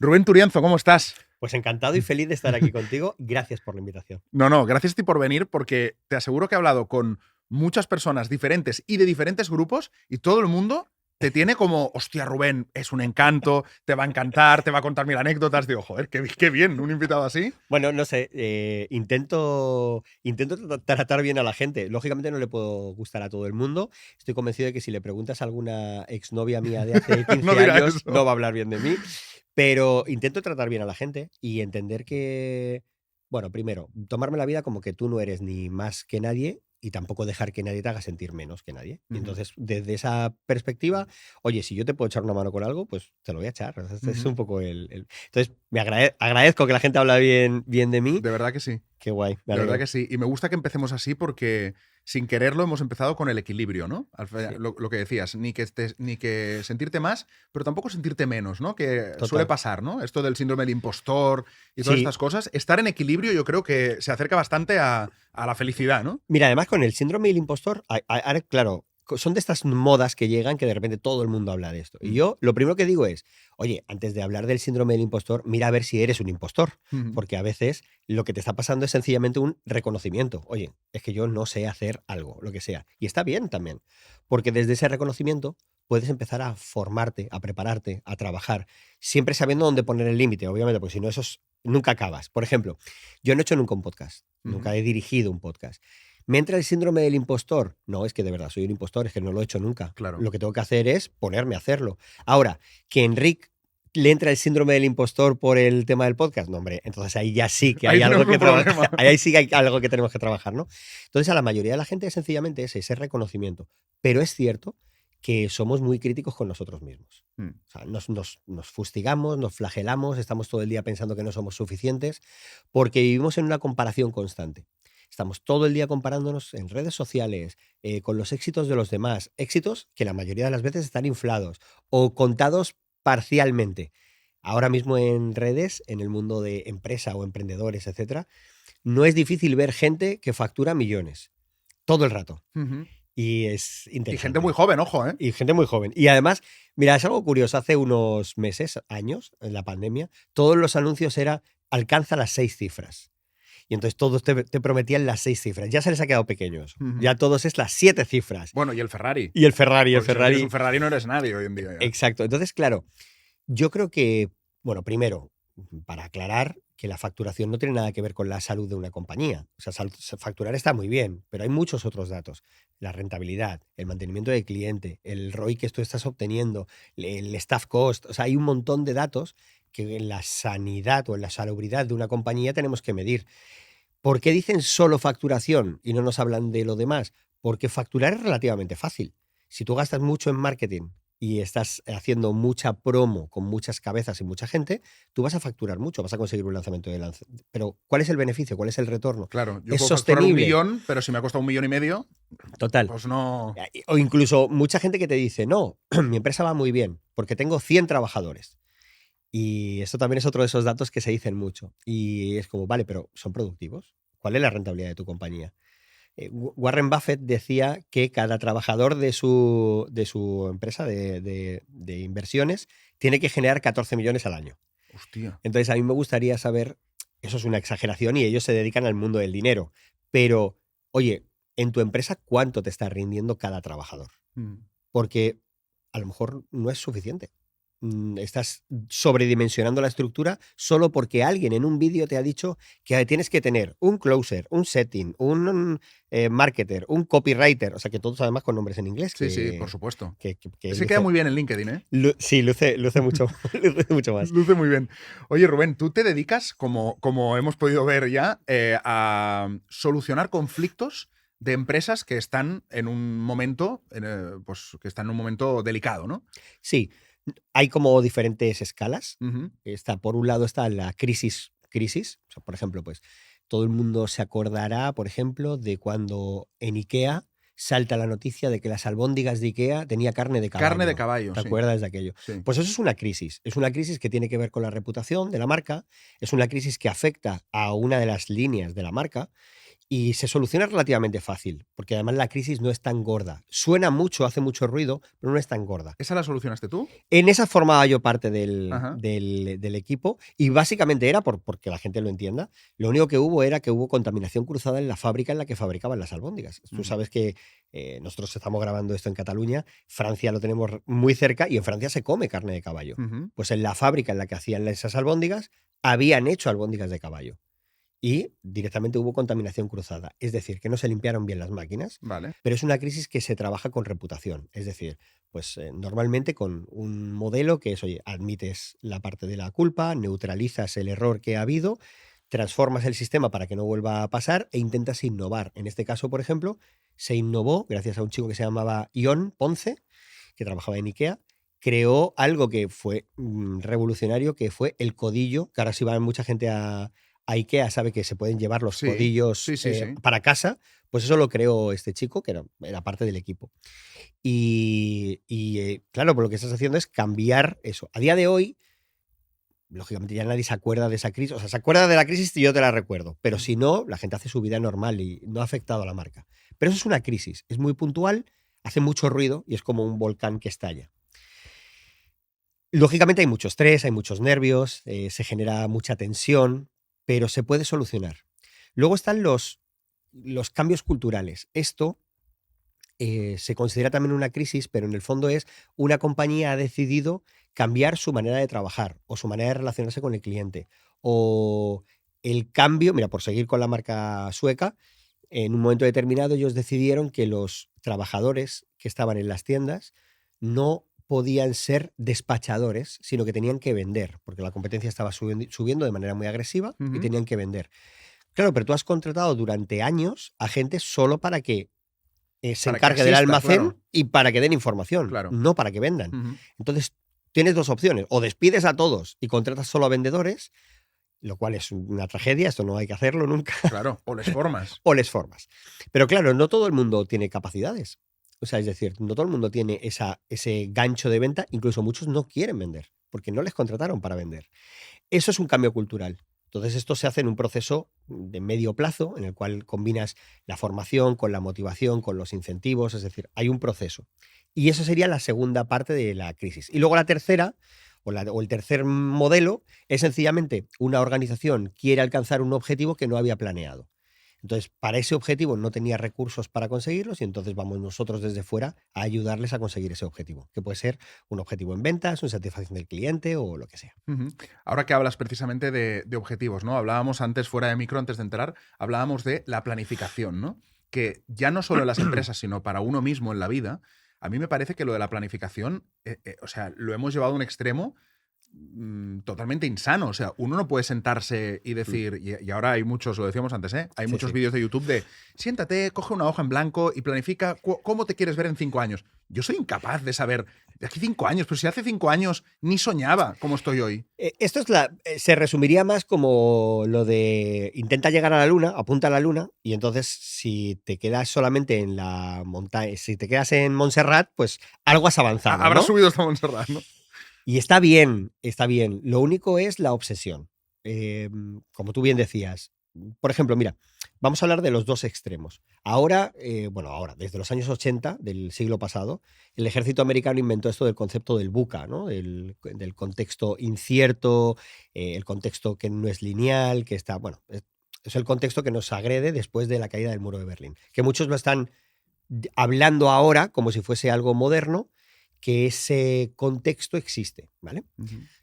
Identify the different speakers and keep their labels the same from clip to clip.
Speaker 1: Rubén Turienzo, ¿cómo estás?
Speaker 2: Pues encantado y feliz de estar aquí contigo. Gracias por la invitación.
Speaker 1: No, gracias a ti por venir porque te aseguro que he hablado con muchas personas diferentes y de diferentes grupos y todo el mundo te tiene como, hostia, Rubén, es un encanto, te va a encantar, te va a contar mil anécdotas. Digo, joder, qué bien, un invitado así.
Speaker 2: Bueno, no sé, intento tratar bien a la gente. Lógicamente no le puedo gustar a todo el mundo. Estoy convencido de que si le preguntas a alguna exnovia mía de hace
Speaker 1: No
Speaker 2: 15
Speaker 1: dirá
Speaker 2: años,
Speaker 1: eso.
Speaker 2: no va a hablar bien de mí. Pero intento tratar bien a la gente y entender que, bueno, primero, tomarme la vida como que tú no eres ni más que nadie y tampoco dejar que nadie te haga sentir menos que nadie. Y
Speaker 1: Ujú,
Speaker 2: entonces, desde esa perspectiva, oye, si yo te puedo echar una mano con algo, pues te lo voy a echar. O sea, este es
Speaker 1: ujú.
Speaker 2: un poco Entonces, agradezco que la gente habla bien de mí.
Speaker 1: De verdad que sí.
Speaker 2: Qué guay, me
Speaker 1: De verdad
Speaker 2: alegro.
Speaker 1: que sí. Y me gusta que empecemos así porque sin quererlo hemos empezado con el equilibrio, ¿no?
Speaker 2: Sí,
Speaker 1: Lo que decías, ni que sentirte más, pero tampoco sentirte menos, ¿no? Que suele
Speaker 2: total.
Speaker 1: pasar, ¿no? Esto del síndrome del impostor y todas
Speaker 2: Sí,
Speaker 1: estas cosas. Estar en equilibrio yo creo que se acerca bastante a la felicidad, ¿no?
Speaker 2: mira, además con el síndrome del impostor, ahora, claro, son de estas modas que llegan que de repente todo el mundo habla de esto. Y
Speaker 1: Mm.
Speaker 2: yo lo primero que digo es, oye, antes de hablar del síndrome del impostor, mira a ver si eres un impostor,
Speaker 1: Ujú.
Speaker 2: porque a veces lo que te está pasando es sencillamente un reconocimiento. Oye, es que yo no sé hacer algo, lo que sea. Y está bien también, porque desde ese reconocimiento puedes empezar a formarte, a prepararte, a trabajar, siempre sabiendo dónde poner el límite, obviamente, porque si no, nunca acabas. Por ejemplo, yo no he hecho nunca un podcast,
Speaker 1: Ujú.
Speaker 2: nunca he dirigido un podcast. ¿Me entra el síndrome del impostor? No, es que de verdad soy un impostor, es que no lo he hecho nunca.
Speaker 1: Claro.
Speaker 2: Lo que tengo que hacer es ponerme a hacerlo. Ahora, que a Enric le entra el síndrome del impostor por el tema del podcast, no, hombre, entonces ahí ya sí que
Speaker 1: Ahí
Speaker 2: hay algo
Speaker 1: tenemos
Speaker 2: que
Speaker 1: un
Speaker 2: trabajar,
Speaker 1: problema.
Speaker 2: ahí sí que hay algo que tenemos que trabajar, ¿no? Entonces a la mayoría de la gente sencillamente es ese reconocimiento, pero es cierto que somos muy críticos con nosotros mismos.
Speaker 1: Mm.
Speaker 2: O sea, nos fustigamos, nos flagelamos, estamos todo el día pensando que no somos suficientes, porque vivimos en una comparación constante. Estamos todo el día comparándonos en redes sociales con los éxitos de los demás, éxitos que la mayoría de las veces están inflados o contados parcialmente. Ahora mismo en redes, en el mundo de empresa o emprendedores, etcétera, no es difícil ver gente que factura millones todo el rato
Speaker 1: Ujú.
Speaker 2: y es
Speaker 1: Y gente muy
Speaker 2: interesante.
Speaker 1: joven, ojo, ¿eh?
Speaker 2: Y gente muy joven. Y además, mira, es algo curioso. Hace unos meses, años, en la pandemia, todos los anuncios era alcanza las 6 cifras. Y entonces todos te prometían las 6 cifras. Ya se les ha quedado pequeños.
Speaker 1: Ujú.
Speaker 2: Ya todos es las 7 cifras.
Speaker 1: Bueno, y el Ferrari.
Speaker 2: Y el Ferrari, el
Speaker 1: Porque si no tienes un
Speaker 2: Ferrari.
Speaker 1: Ferrari no eres nadie hoy en día ya.
Speaker 2: Exacto. Entonces, claro, yo creo que, bueno, primero, para aclarar que la facturación no tiene nada que ver con la salud de una compañía. O sea, facturar está muy bien, pero hay muchos otros datos. La rentabilidad, el mantenimiento del cliente, el ROI que tú estás obteniendo, el staff cost. O sea, hay un montón de datos que en la sanidad o en la salubridad de una compañía tenemos que medir. ¿Por qué dicen solo facturación y no nos hablan de lo demás? Porque facturar es relativamente fácil. Si tú gastas mucho en marketing y estás haciendo mucha promo con muchas cabezas y mucha gente, tú vas a facturar mucho, vas a conseguir un lanzamiento de Pero ¿cuál es el beneficio? ¿Cuál es el retorno?
Speaker 1: Claro, yo
Speaker 2: ¿Es
Speaker 1: puedo facturar un
Speaker 2: sostenible?
Speaker 1: millón, pero si me ha costado 1,5 millones,
Speaker 2: Total.
Speaker 1: pues no.
Speaker 2: O incluso mucha gente que te dice, no, mi empresa va muy bien porque tengo 100 trabajadores. Y esto también es otro de esos datos que se dicen mucho. Y es como, vale, pero ¿son productivos? ¿Cuál es la rentabilidad de tu compañía? Warren Buffett decía que cada trabajador de su empresa de inversiones tiene que generar 14 millones al año.
Speaker 1: Hostia.
Speaker 2: Entonces, a mí me gustaría saber, eso es una exageración y ellos se dedican al mundo del dinero, pero, oye, en tu empresa, ¿cuánto te está rindiendo cada trabajador?
Speaker 1: Mm.
Speaker 2: Porque a lo mejor no es suficiente. Estás sobredimensionando la estructura solo porque alguien en un vídeo te ha dicho que tienes que tener un closer, un setting, un marketer, un copywriter, o sea que todos además con nombres en inglés
Speaker 1: Sí, sí, por supuesto.
Speaker 2: que
Speaker 1: Ese queda
Speaker 2: luce,
Speaker 1: muy bien en LinkedIn, ¿eh?
Speaker 2: sí, luce mucho, luce mucho más.
Speaker 1: Luce muy bien. Oye, Rubén, tú te dedicas, como hemos podido ver ya, a solucionar conflictos de empresas que están en un momento, pues, que están en un momento delicado, ¿no?
Speaker 2: Sí, hay como diferentes escalas.
Speaker 1: Ujú.
Speaker 2: Por un lado está la crisis. O sea, por ejemplo, pues todo el mundo se acordará, por ejemplo, de cuando en IKEA salta la noticia de que las albóndigas de IKEA tenía carne de
Speaker 1: Carne de
Speaker 2: caballo.
Speaker 1: caballo,
Speaker 2: ¿Te
Speaker 1: sí.
Speaker 2: acuerdas de aquello?
Speaker 1: Sí.
Speaker 2: Pues eso es una crisis. Es una crisis que tiene que ver con la reputación de la marca. Es una crisis que afecta a una de las líneas de la marca Y se soluciona relativamente fácil, porque además la crisis no es tan gorda. Suena mucho, hace mucho ruido, pero no es tan gorda.
Speaker 1: ¿Esa la solucionaste tú?
Speaker 2: En esa formaba yo parte del,
Speaker 1: Ajá.
Speaker 2: del equipo y básicamente era porque la gente lo entienda. Lo único que hubo contaminación cruzada en la fábrica en la que fabricaban las albóndigas. Tú sabes que nosotros estamos grabando esto en Cataluña, Francia lo tenemos muy cerca y en Francia se come carne de caballo. Pues en la fábrica en la que hacían esas albóndigas habían hecho albóndigas de caballo. Y directamente hubo contaminación cruzada. Es decir, que no se limpiaron bien las máquinas,
Speaker 1: Vale.
Speaker 2: pero es una crisis que se trabaja con reputación. Es decir, pues normalmente con un modelo que es, oye, admites la parte de la culpa, neutralizas el error que ha habido, transformas el sistema para que no vuelva a pasar e intentas innovar. En este caso, por ejemplo, se innovó gracias a un chico que se llamaba Ion Ponce, que trabajaba en IKEA, creó algo que fue revolucionario, que fue el codillo, que ahora si va mucha gente a IKEA sabe que se pueden llevar los
Speaker 1: Sí,
Speaker 2: codillos
Speaker 1: sí.
Speaker 2: para casa, pues eso lo creó este chico, que era parte del equipo. Claro, por lo que estás haciendo es cambiar eso. A día de hoy, lógicamente ya nadie se acuerda de esa crisis, o sea, se acuerda de la crisis y yo te la recuerdo, pero si no, la gente hace su vida normal y no ha afectado a la marca. Pero eso es una crisis, es muy puntual, hace mucho ruido y es como un volcán que estalla. Lógicamente hay mucho estrés, hay muchos nervios, se genera mucha tensión, pero se puede solucionar. Luego están los cambios culturales. Esto se considera también una crisis, pero en el fondo es una compañía ha decidido cambiar su manera de trabajar o su manera de relacionarse con el cliente. O el cambio, mira, por seguir con la marca sueca, en un momento determinado ellos decidieron que los trabajadores que estaban en las tiendas no podían ser despachadores, sino que tenían que vender, porque la competencia estaba subiendo de manera muy agresiva y tenían que vender. Claro, pero tú has contratado durante años a gente solo para que se encargue del almacén, claro, y para que den información, claro, no para que vendan. Entonces, tienes dos opciones. O despides a todos y contratas solo a vendedores, lo cual es una tragedia, esto no hay que hacerlo nunca.
Speaker 1: Claro, o les formas.
Speaker 2: O les formas. Pero claro, no todo el mundo tiene capacidades. O sea, es decir, no todo el mundo tiene ese gancho de venta, incluso muchos no quieren vender, porque no les contrataron para vender. Eso es un cambio cultural. Entonces, esto se hace en un proceso de medio plazo, en el cual combinas la formación con la motivación, con los incentivos, es decir, hay un proceso. Y eso sería la segunda parte de la crisis. Y luego la tercera, o el tercer modelo, es sencillamente una organización quiere alcanzar un objetivo que no había planeado. Entonces, para ese objetivo no tenía recursos para conseguirlos y entonces vamos nosotros desde fuera a ayudarles a conseguir ese objetivo, que puede ser un objetivo en ventas, una satisfacción del cliente o lo que sea.
Speaker 1: Ahora que hablas precisamente de objetivos, ¿no? Hablábamos antes, fuera de micro, antes de entrar, hablábamos de la planificación, ¿no? Que ya no solo en las empresas, sino para uno mismo en la vida, a mí me parece que lo de la planificación, o sea, lo hemos llevado a un extremo totalmente insano. O sea, uno no puede sentarse y decir, y ahora hay muchos, lo decíamos antes, hay muchos vídeos de YouTube de siéntate, coge una hoja en blanco y planifica cómo te quieres ver en 5 años. Yo soy incapaz de saber de aquí 5 años, pero si hace 5 años ni soñaba como estoy hoy.
Speaker 2: Esto se resumiría más como lo de intenta llegar a la luna, apunta a la luna, y entonces si te quedas solamente en la montaña, si te quedas en Montserrat, pues algo has avanzado,
Speaker 1: Habrás
Speaker 2: ¿no?
Speaker 1: subido hasta Montserrat, ¿no?
Speaker 2: Y está bien, está bien. Lo único es la obsesión. Como tú bien decías. Por ejemplo, mira, vamos a hablar de los dos extremos. Ahora, desde los años 80 del siglo pasado, el ejército americano inventó esto del concepto del VUCA, ¿no? Del contexto incierto, el contexto que no es lineal, que está, bueno, es el contexto que nos agrede después de la caída del muro de Berlín. Que muchos lo están hablando ahora como si fuese algo moderno, que ese contexto existe, ¿vale?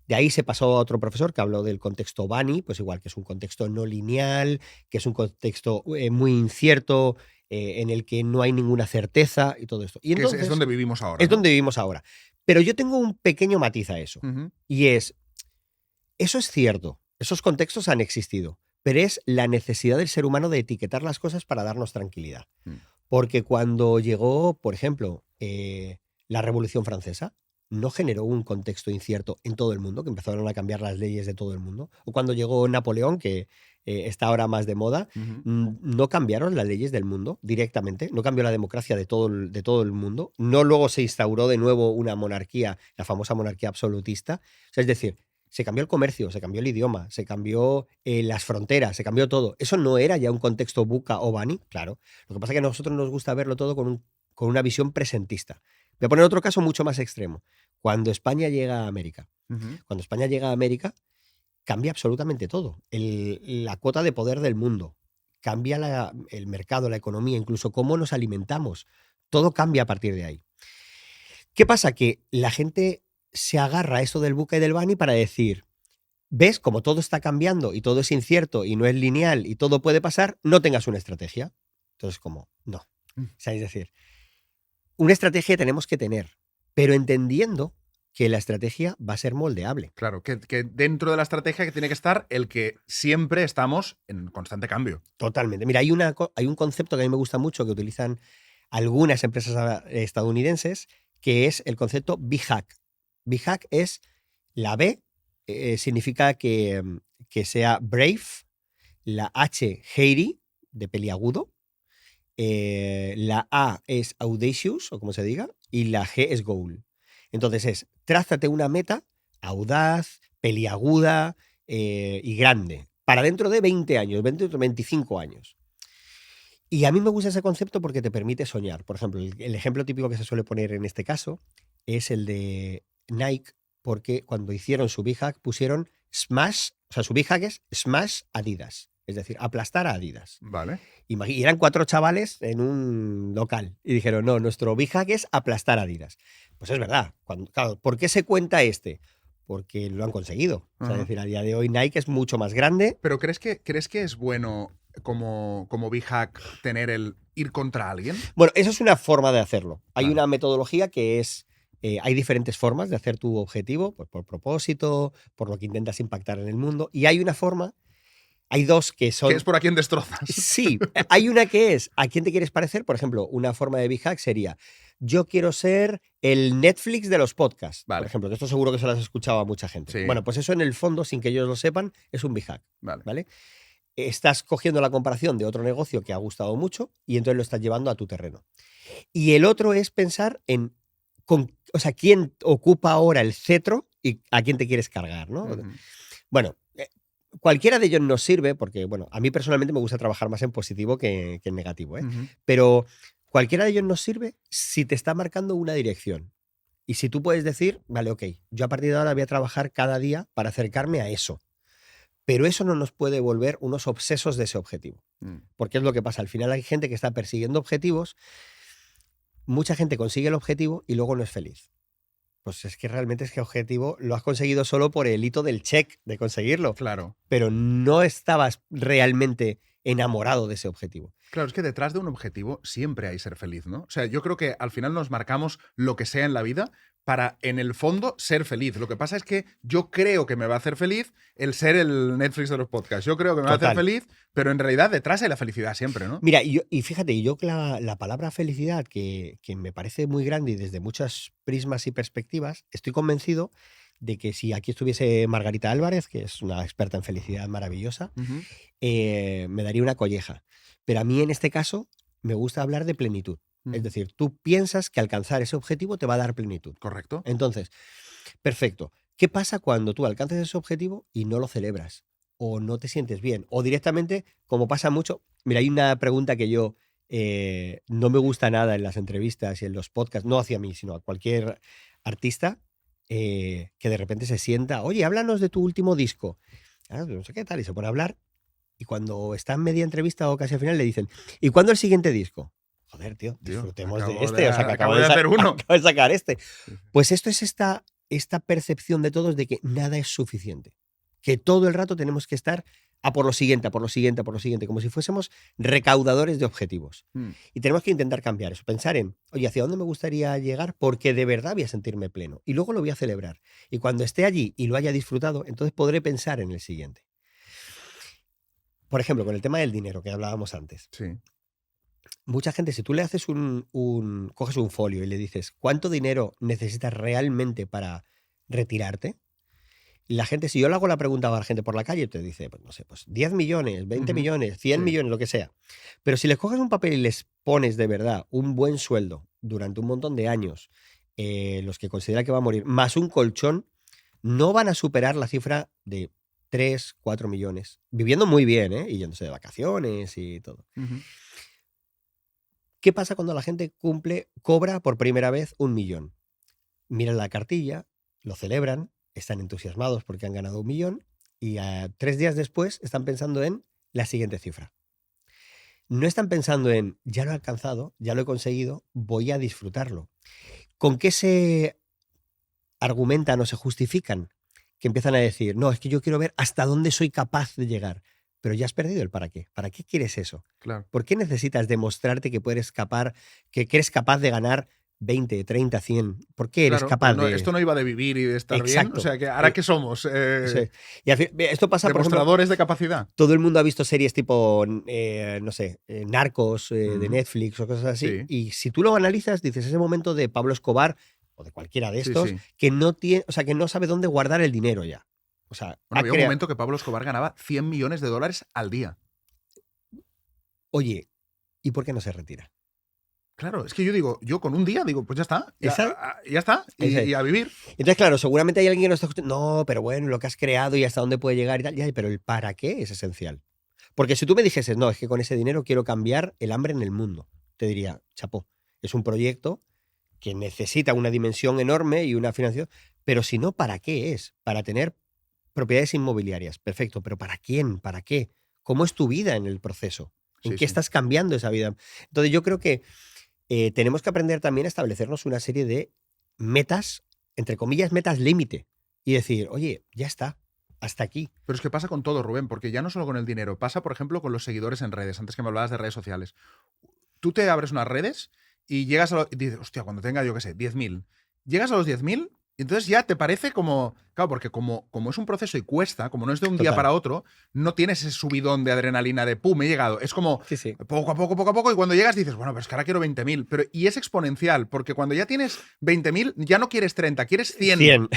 Speaker 2: De ahí se pasó a otro profesor que habló del contexto Bani, pues igual que es un contexto no lineal, que es un contexto muy incierto, en el que no hay ninguna certeza y todo esto. Y entonces,
Speaker 1: es donde vivimos ahora.
Speaker 2: Es, ¿no?, donde vivimos ahora. Pero yo tengo un pequeño matiz a eso. Y eso es cierto, esos contextos han existido, pero es la necesidad del ser humano de etiquetar las cosas para darnos tranquilidad. Porque cuando llegó, por ejemplo, la Revolución Francesa no generó un contexto incierto en todo el mundo, que empezaron a cambiar las leyes de todo el mundo. O cuando llegó Napoleón, que está ahora más de moda, no cambiaron las leyes del mundo directamente, no cambió la democracia de todo el mundo, no luego se instauró de nuevo una monarquía, la famosa monarquía absolutista. O sea, es decir, Se cambió el comercio, se cambió el idioma, se cambió las fronteras, se cambió todo. Eso no era ya un contexto VUCA o BANI, claro. Lo que pasa es que a nosotros nos gusta verlo todo con una visión presentista. Voy a poner otro caso mucho más extremo. Cuando España llega a América.
Speaker 1: Ujú.
Speaker 2: Cuando España llega a América, cambia absolutamente todo. La cuota de poder del mundo, cambia el mercado, la economía, incluso cómo nos alimentamos. Todo cambia a partir de ahí. ¿Qué pasa? Que la gente se agarra a esto del VUCA y del BANI para decir, ¿ves? Como todo está cambiando y todo es incierto y no es lineal y todo puede pasar, no tengas una estrategia. Entonces, como, no.
Speaker 1: Mm.
Speaker 2: O sea, es decir, una estrategia tenemos que tener, pero entendiendo que la estrategia va a ser moldeable.
Speaker 1: Claro, que dentro de la estrategia que tiene que estar el que siempre estamos en constante cambio.
Speaker 2: Totalmente. Mira, hay un concepto que a mí me gusta mucho que utilizan algunas empresas estadounidenses, que es el concepto BHAG. BHAG es la B, significa que sea brave, la H, hairy, de peliagudo, la A es audacious, o como se diga, y la G es goal. Entonces trázate una meta audaz, peliaguda y grande, para dentro de 20 años, 20 o 25 años. Y a mí me gusta ese concepto porque te permite soñar. Por ejemplo, el ejemplo típico que se suele poner en este caso es el de Nike, porque cuando hicieron su BHAG pusieron Smash, o sea, su BHAG es Smash Adidas, es decir, aplastar a Adidas.
Speaker 1: Vale.
Speaker 2: Y eran 4 chavales en un local y dijeron, no, nuestro BHAG es aplastar a Adidas. Pues es verdad. Claro, ¿por qué se cuenta este? Porque lo han conseguido. O sea, es
Speaker 1: Ajá.
Speaker 2: decir, a día de hoy Nike es mucho más grande.
Speaker 1: Pero ¿crees que es bueno como BHAG tener el ir contra alguien?
Speaker 2: Bueno, eso es una forma de hacerlo. Hay
Speaker 1: Vale.
Speaker 2: una metodología que es, hay diferentes formas de hacer tu objetivo, pues por propósito, por lo que intentas impactar en el mundo. Y hay una forma, hay dos que
Speaker 1: Que
Speaker 2: son...
Speaker 1: es por a quien destrozas.
Speaker 2: Sí, hay una que es ¿a quién te quieres parecer? Por ejemplo, una forma de BHAG sería yo quiero ser el Netflix de los podcasts.
Speaker 1: Vale.
Speaker 2: Por ejemplo, que esto seguro que se lo has escuchado a mucha gente.
Speaker 1: Sí.
Speaker 2: Bueno, pues eso en el fondo, sin que ellos lo sepan, es un BHAG.
Speaker 1: Vale.
Speaker 2: ¿Vale? Estás cogiendo la comparación de otro negocio que ha gustado mucho y entonces lo estás llevando a tu terreno. Y el otro es pensar en o sea, quién ocupa ahora el cetro y a quién te quieres cargar, ¿no?
Speaker 1: Ujú.
Speaker 2: Bueno, cualquiera de ellos nos sirve porque, bueno, a mí personalmente me gusta trabajar más en positivo que en negativo, ¿eh?
Speaker 1: Ujú.
Speaker 2: Pero cualquiera de ellos nos sirve si te está marcando una dirección. Y si tú puedes decir, vale, ok, yo a partir de ahora voy a trabajar cada día para acercarme a eso. Pero eso no nos puede volver unos obsesos de ese objetivo.
Speaker 1: Mm.
Speaker 2: Porque es lo que pasa. Al final hay gente que está persiguiendo objetivos, mucha gente consigue el objetivo y luego no es feliz. Pues es que realmente es que objetivo lo has conseguido solo por el hito del check de conseguirlo,
Speaker 1: Claro.
Speaker 2: pero no estabas realmente enamorado de ese objetivo.
Speaker 1: Claro, es que detrás de un objetivo siempre hay ser feliz, ¿no? O sea, yo creo que al final nos marcamos lo que sea en la vida para, en el fondo, ser feliz. Lo que pasa es que yo creo que me va a hacer feliz el ser el Netflix de los podcasts. Yo creo que me va a hacer
Speaker 2: Total.
Speaker 1: feliz, pero en realidad detrás hay la felicidad siempre, ¿no?
Speaker 2: Mira, y fíjate, yo la palabra felicidad, que me parece muy grande y desde muchas prismas y perspectivas, estoy convencido de que si aquí estuviese Margarita Álvarez, que es una experta en felicidad maravillosa,
Speaker 1: Ujú.
Speaker 2: me daría una colleja. Pero a mí en este caso me gusta hablar de plenitud. Es decir, tú piensas que alcanzar ese objetivo te va a dar plenitud.
Speaker 1: Correcto.
Speaker 2: Entonces, perfecto. ¿Qué pasa cuando tú alcanzas ese objetivo y no lo celebras? O no te sientes bien. O directamente, como pasa mucho. Mira, hay una pregunta que yo no me gusta nada en las entrevistas y en los podcasts, no hacia mí, sino a cualquier artista que de repente se sienta, oye, háblanos de tu último disco. Ah, no sé qué tal, y se pone a hablar. Y cuando está en media entrevista o casi al final le dicen, ¿y cuándo el siguiente disco? Joder, tío, disfrutemos de este. O sea, que
Speaker 1: acabo de hacer uno.
Speaker 2: acabo de sacar este. Pues esto es esta percepción de todos de que nada es suficiente. Que todo el rato tenemos que estar a por lo siguiente, a por lo siguiente, a por lo siguiente, como si fuésemos recaudadores de objetivos.
Speaker 1: Mm.
Speaker 2: Y tenemos que intentar cambiar eso, pensar en, oye, ¿hacia dónde me gustaría llegar? Porque de verdad voy a sentirme pleno. Y luego lo voy a celebrar. Y cuando esté allí y lo haya disfrutado, entonces podré pensar en el siguiente. Por ejemplo, con el tema del dinero que hablábamos antes.
Speaker 1: Sí.
Speaker 2: Mucha gente, si tú le haces coges un folio y le dices, ¿cuánto dinero necesitas realmente para retirarte? La gente, si yo le hago la pregunta a la gente por la calle, te dice, pues no sé, pues 10 millones, 20
Speaker 1: Ujú.
Speaker 2: millones, 100
Speaker 1: Sí.
Speaker 2: millones, lo que sea. Pero si les coges un papel y les pones de verdad un buen sueldo durante un montón de años, los que considera que va a morir, más un colchón, no van a superar la cifra de 3, 4 millones, viviendo muy bien, ¿eh? Y yéndose de vacaciones y todo.
Speaker 1: Ujú.
Speaker 2: ¿Qué pasa cuando la gente cobra por primera vez 1 millón? Miran la cartilla, lo celebran, están entusiasmados porque han ganado 1 millón y 3 días después están pensando en la siguiente cifra. No están pensando en, ya lo he alcanzado, ya lo he conseguido, voy a disfrutarlo. ¿Con qué se argumentan o se justifican? Que empiezan a decir, no, es que yo quiero ver hasta dónde soy capaz de llegar. Pero ya has perdido el para qué. ¿Para qué quieres eso?
Speaker 1: Claro.
Speaker 2: ¿Por qué necesitas demostrarte que que eres capaz de ganar 20, 30, 100? ¿Por qué eres
Speaker 1: Claro,
Speaker 2: capaz
Speaker 1: pero esto no iba de vivir y de estar bien. O
Speaker 2: Exacto.
Speaker 1: sea, que ¿ahora qué somos?
Speaker 2: Eso es. Y esto pasa, por ejemplo,
Speaker 1: Demostradores de capacidad.
Speaker 2: todo el mundo ha visto series tipo, no sé, Narcos de Netflix o cosas así.
Speaker 1: Sí.
Speaker 2: Y si tú lo analizas, dices, ese momento de Pablo Escobar o de cualquiera de
Speaker 1: Sí,
Speaker 2: estos,
Speaker 1: sí.
Speaker 2: que no tiene, o sea, que no sabe dónde guardar el dinero ya. O sea,
Speaker 1: Bueno, había un momento que Pablo Escobar ganaba $100 millones al día.
Speaker 2: Oye, ¿y por qué no se retira?
Speaker 1: Claro, es que yo con un día digo, pues ya está, ya está, y a vivir.
Speaker 2: Entonces, claro, seguramente hay alguien que no está escuchando, no, pero bueno, lo que has creado y hasta dónde puede llegar y tal, ya, pero el para qué es esencial. Porque si tú me dijeses, no, es que con ese dinero quiero cambiar el hambre en el mundo, te diría, chapó, es un proyecto que necesita una dimensión enorme y una financiación, pero si no, ¿para qué es? Para tener propiedades inmobiliarias, perfecto, pero ¿para quién? ¿Para qué? ¿Cómo es tu vida en el proceso? ¿En qué estás cambiando esa vida? Entonces yo creo que tenemos que aprender también a establecernos una serie de metas, entre comillas, metas límite, y decir, oye, ya está, hasta aquí.
Speaker 1: Pero es que pasa con todo, Rubén, porque ya no solo con el dinero, pasa, por ejemplo, con los seguidores en redes, antes que me hablabas de redes sociales. Tú te abres unas redes y llegas y dices, hostia, cuando tenga, yo qué sé, 10.000. Llegas a los 10.000 y entonces ya te parece como, claro, porque como es un proceso y cuesta, como no es de un día para otro, no tienes ese subidón de adrenalina de pum, he llegado. Es como
Speaker 2: Sí.
Speaker 1: poco a poco, y cuando llegas dices, bueno, pero es que ahora quiero 20.000. Pero, y es exponencial, porque cuando ya tienes 20.000, ya no quieres 30, quieres 100.
Speaker 2: 100.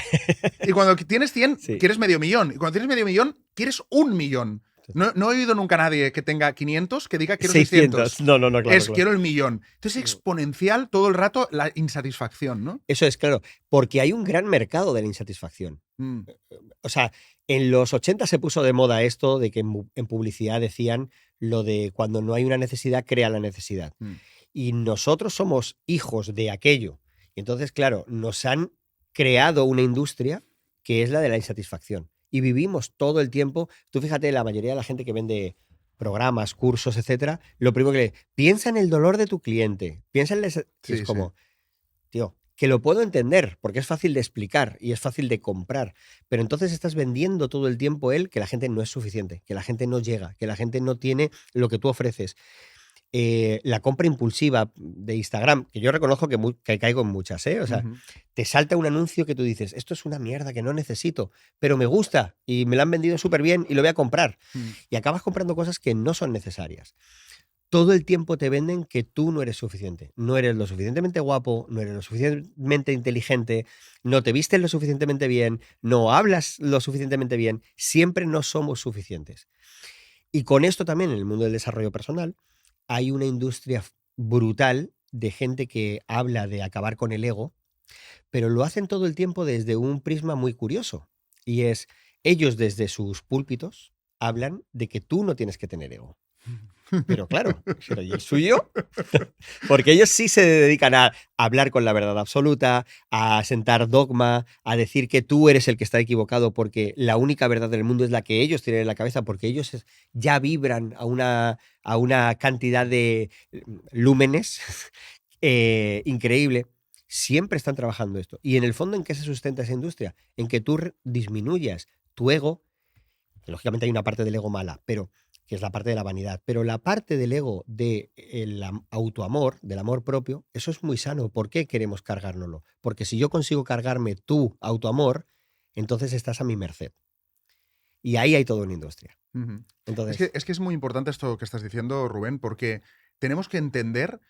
Speaker 1: Y cuando tienes 100,
Speaker 2: Sí.
Speaker 1: quieres medio millón. Y cuando tienes medio millón, quieres 1 millón. No he oído nunca a nadie que tenga 500 que diga quiero 600.
Speaker 2: No, claro, claro.
Speaker 1: Quiero el millón. Entonces, exponencial todo el rato la insatisfacción, ¿no?
Speaker 2: Eso es, claro, porque hay un gran mercado de la insatisfacción. O sea, en los 80 se puso de moda esto de que en publicidad decían lo de cuando no hay una necesidad, crea la necesidad. Y nosotros somos hijos de aquello. Y entonces, claro, nos han creado una industria que es la de la insatisfacción. Y vivimos todo el tiempo. Tú fíjate, la mayoría de la gente que vende programas, cursos, etcétera, lo primero que piensa en el dolor de tu cliente. Piensa en es como, tío, que lo puedo entender porque es fácil de explicar y es fácil de comprar, pero entonces estás vendiendo todo el tiempo que la gente no es suficiente, que la gente no llega, que la gente no tiene lo que tú ofreces. La compra impulsiva de Instagram, que yo reconozco que caigo en muchas, ¿eh? O sea, te salta un anuncio que tú dices, esto es una mierda que no necesito, pero me gusta y me lo han vendido súper bien y lo voy a comprar. Y acabas comprando cosas que no son necesarias. Todo el tiempo te venden que tú no eres suficiente. No eres lo suficientemente guapo, no eres lo suficientemente inteligente, no te vistes lo suficientemente bien, no hablas lo suficientemente bien. Siempre no somos suficientes. Y con esto también en el mundo del desarrollo personal hay una industria brutal de gente que habla de acabar con el ego, pero lo hacen todo el tiempo desde un prisma muy curioso. Y es, ellos desde sus púlpitos hablan de que tú no tienes que tener ego. Pero claro, ¿y el suyo? Porque ellos sí se dedican a hablar con la verdad absoluta, a sentar dogma, a decir que tú eres el que está equivocado porque la única verdad del mundo es la que ellos tienen en la cabeza, porque ellos ya vibran a una cantidad de lúmenes increíble. Siempre están trabajando esto. Y en el fondo, ¿en qué se sustenta esa industria? En que tú disminuyas tu ego. Lógicamente hay una parte del ego mala, pero que es la parte de la vanidad, pero la parte del ego del autoamor, del amor propio, eso es muy sano. ¿Por qué queremos cargárnoslo? Porque si yo consigo cargarme tu autoamor, entonces estás a mi merced. Y ahí hay toda una industria. Entonces,
Speaker 1: es que es muy importante esto que estás diciendo, Rubén, porque tenemos que entender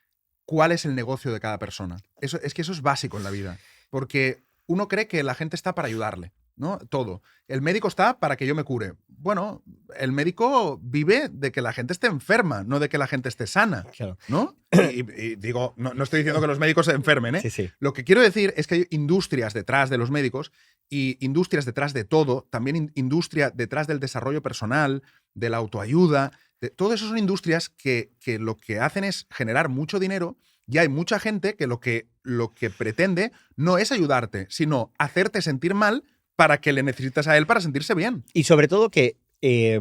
Speaker 1: cuál es el negocio de cada persona. Es que eso es básico en la vida, porque uno cree que la gente está para ayudarle, ¿no? Todo. El médico está para que yo me cure. Bueno, el médico vive de que la gente esté enferma, no de que la gente esté sana,
Speaker 2: claro.
Speaker 1: ¿no? Y digo, no estoy diciendo que los médicos se enfermen, ¿eh?
Speaker 2: Sí.
Speaker 1: Lo que quiero decir es que hay industrias detrás de los médicos y industrias detrás de todo, también industria detrás del desarrollo personal, de la autoayuda. Todo eso son industrias que lo que hacen es generar mucho dinero y hay mucha gente que lo que pretende no es ayudarte, sino hacerte sentir mal para que le necesites a él para sentirse bien.
Speaker 2: Y sobre todo que,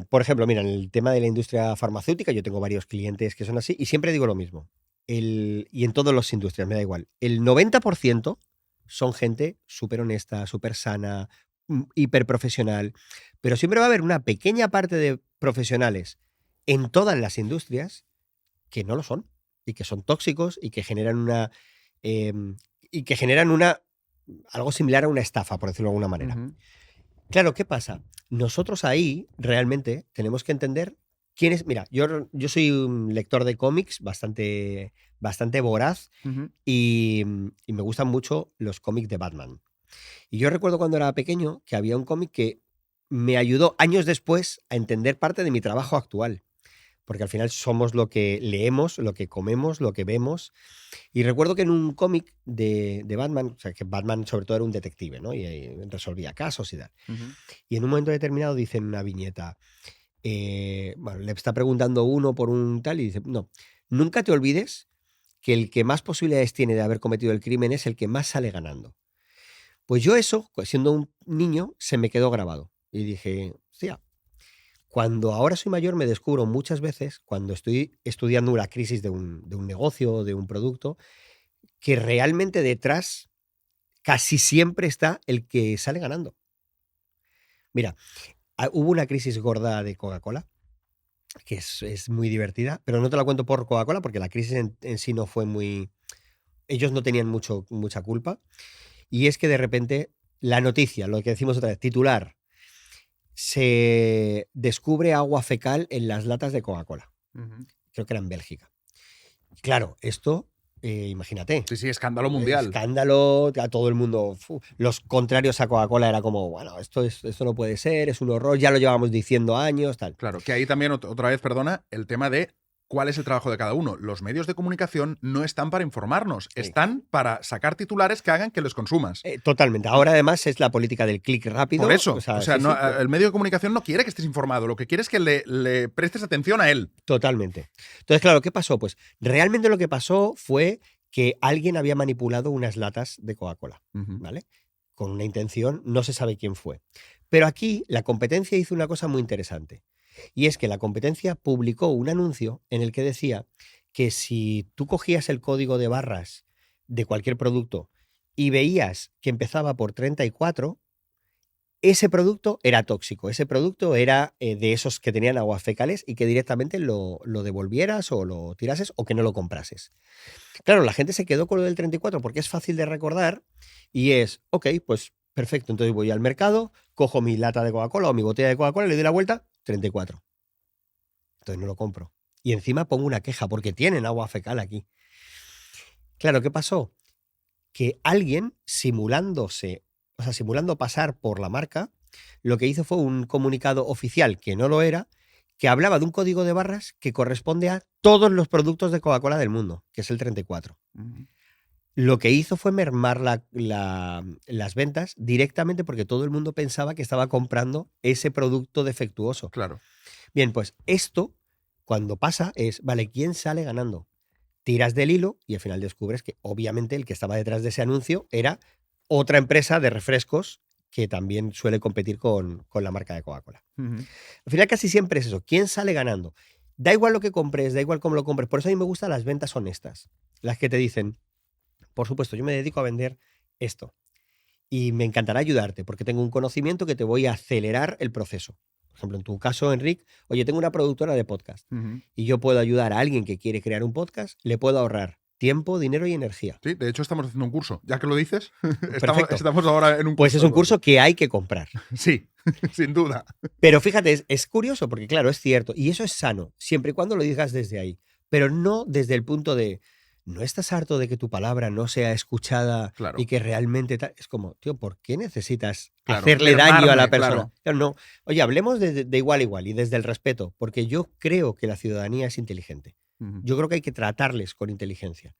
Speaker 2: por ejemplo, mira, en el tema de la industria farmacéutica, yo tengo varios clientes que son así y siempre digo lo mismo. Y en todas las industrias, me da igual. El 90% son gente súper honesta, súper sana, hiper profesional, pero siempre va a haber una pequeña parte de profesionales en todas las industrias que no lo son y que son tóxicos y que generan algo similar a una estafa, por decirlo de alguna manera.
Speaker 1: Ujú.
Speaker 2: Claro, ¿qué pasa? Nosotros ahí realmente tenemos que entender quién es. Mira, yo soy un lector de cómics bastante voraz
Speaker 1: Ujú.
Speaker 2: y me gustan mucho los cómics de Batman. Y yo recuerdo cuando era pequeño que había un cómic que me ayudó años después a entender parte de mi trabajo actual. Porque al final somos lo que leemos, lo que comemos, lo que vemos. Y recuerdo que en un cómic de Batman, o sea, que Batman sobre todo era un detective, ¿no? Y resolvía casos y tal.
Speaker 1: Ujú.
Speaker 2: Y en un momento determinado dice en una viñeta, bueno, le está preguntando uno por un tal y dice, no, nunca te olvides que el que más posibilidades tiene de haber cometido el crimen es el que más sale ganando. Pues yo eso, siendo un niño, se me quedó grabado. Y dije, hostia, cuando ahora soy mayor me descubro muchas veces, cuando estoy estudiando una crisis de un negocio, de un producto, que realmente detrás casi siempre está el que sale ganando. Mira, hubo una crisis gorda de Coca-Cola, que es muy divertida, pero no te la cuento por Coca-Cola porque la crisis en sí no fue muy... Ellos no tenían mucha culpa. Y es que de repente la noticia, lo que decimos otra vez, titular, se descubre agua fecal en las latas de Coca-Cola.
Speaker 1: Ujú.
Speaker 2: Creo que era en Bélgica. Claro, esto, imagínate,
Speaker 1: Sí, sí, escándalo mundial.
Speaker 2: escándalo, a todo el mundo, los contrarios a Coca-Cola era como, bueno, esto no puede ser, es un horror, ya lo llevamos diciendo años, tal.
Speaker 1: Claro, que ahí también otra vez, perdona, el tema de cuál es el trabajo de cada uno. Los medios de comunicación no están para informarnos, están para sacar titulares que hagan que los consumas.
Speaker 2: Totalmente. Ahora además es la política del clic rápido.
Speaker 1: Por eso,
Speaker 2: O sea,
Speaker 1: sí,
Speaker 2: sí,
Speaker 1: el medio de comunicación no quiere que estés informado, lo que quiere es que le prestes atención a él.
Speaker 2: totalmente. Entonces, claro, ¿qué pasó? Pues realmente lo que pasó fue que alguien había manipulado unas latas de Coca-Cola,
Speaker 1: Ujú.
Speaker 2: ¿vale? Con una intención, no se sabe quién fue. Pero aquí la competencia hizo una cosa muy interesante. Y es que la competencia publicó un anuncio en el que decía que si tú cogías el código de barras de cualquier producto y veías que empezaba por 34, ese producto era tóxico, ese producto era de esos que tenían aguas fecales y que directamente lo devolvieras o lo tirases o que no lo comprases. Claro, la gente se quedó con lo del 34 porque es fácil de recordar y es, ok, pues perfecto, entonces voy al mercado, cojo mi lata de Coca-Cola o mi botella de Coca-Cola, le doy la vuelta, 34. Entonces no lo compro. Y encima pongo una queja porque tienen agua fecal aquí. Claro, ¿qué pasó? Que alguien simulando pasar por la marca, lo que hizo fue un comunicado oficial que no lo era, que hablaba de un código de barras que corresponde a todos los productos de Coca-Cola del mundo, que es el 34.
Speaker 1: Ujú.
Speaker 2: Lo que hizo fue mermar las ventas directamente porque todo el mundo pensaba que estaba comprando ese producto defectuoso.
Speaker 1: Claro.
Speaker 2: Bien, pues esto, cuando pasa, es, vale, ¿quién sale ganando? Tiras del hilo y al final descubres que obviamente el que estaba detrás de ese anuncio era otra empresa de refrescos que también suele competir con la marca de Coca-Cola.
Speaker 1: Ujú.
Speaker 2: Al final casi siempre es eso. ¿Quién sale ganando? Da igual lo que compres, da igual cómo lo compres. Por eso a mí me gustan las ventas honestas. Las que te dicen, por supuesto, yo me dedico a vender esto y me encantará ayudarte porque tengo un conocimiento que te voy a acelerar el proceso. Por ejemplo, en tu caso, Enric, oye, tengo una productora de podcast
Speaker 1: Ujú.
Speaker 2: y yo puedo ayudar a alguien que quiere crear un podcast, le puedo ahorrar tiempo, dinero y energía.
Speaker 1: Sí, de hecho estamos haciendo un curso. Ya que lo dices,
Speaker 2: Perfecto.
Speaker 1: estamos ahora en un curso.
Speaker 2: Pues es un curso que hay que comprar.
Speaker 1: Sí, sin duda.
Speaker 2: Pero fíjate, es curioso porque claro, es cierto. Y eso es sano, siempre y cuando lo digas desde ahí. Pero no desde el punto de, ¿no estás harto de que tu palabra no sea escuchada
Speaker 1: Claro.
Speaker 2: y que realmente tal? Es como, tío, ¿por qué necesitas
Speaker 1: Claro,
Speaker 2: hacerle daño a la
Speaker 1: mermarme,
Speaker 2: persona?
Speaker 1: claro.
Speaker 2: Claro, no. Oye, hablemos de igual a igual y desde el respeto, porque yo creo que la ciudadanía es inteligente.
Speaker 1: Ujú.
Speaker 2: Yo creo que hay que tratarles con inteligencia.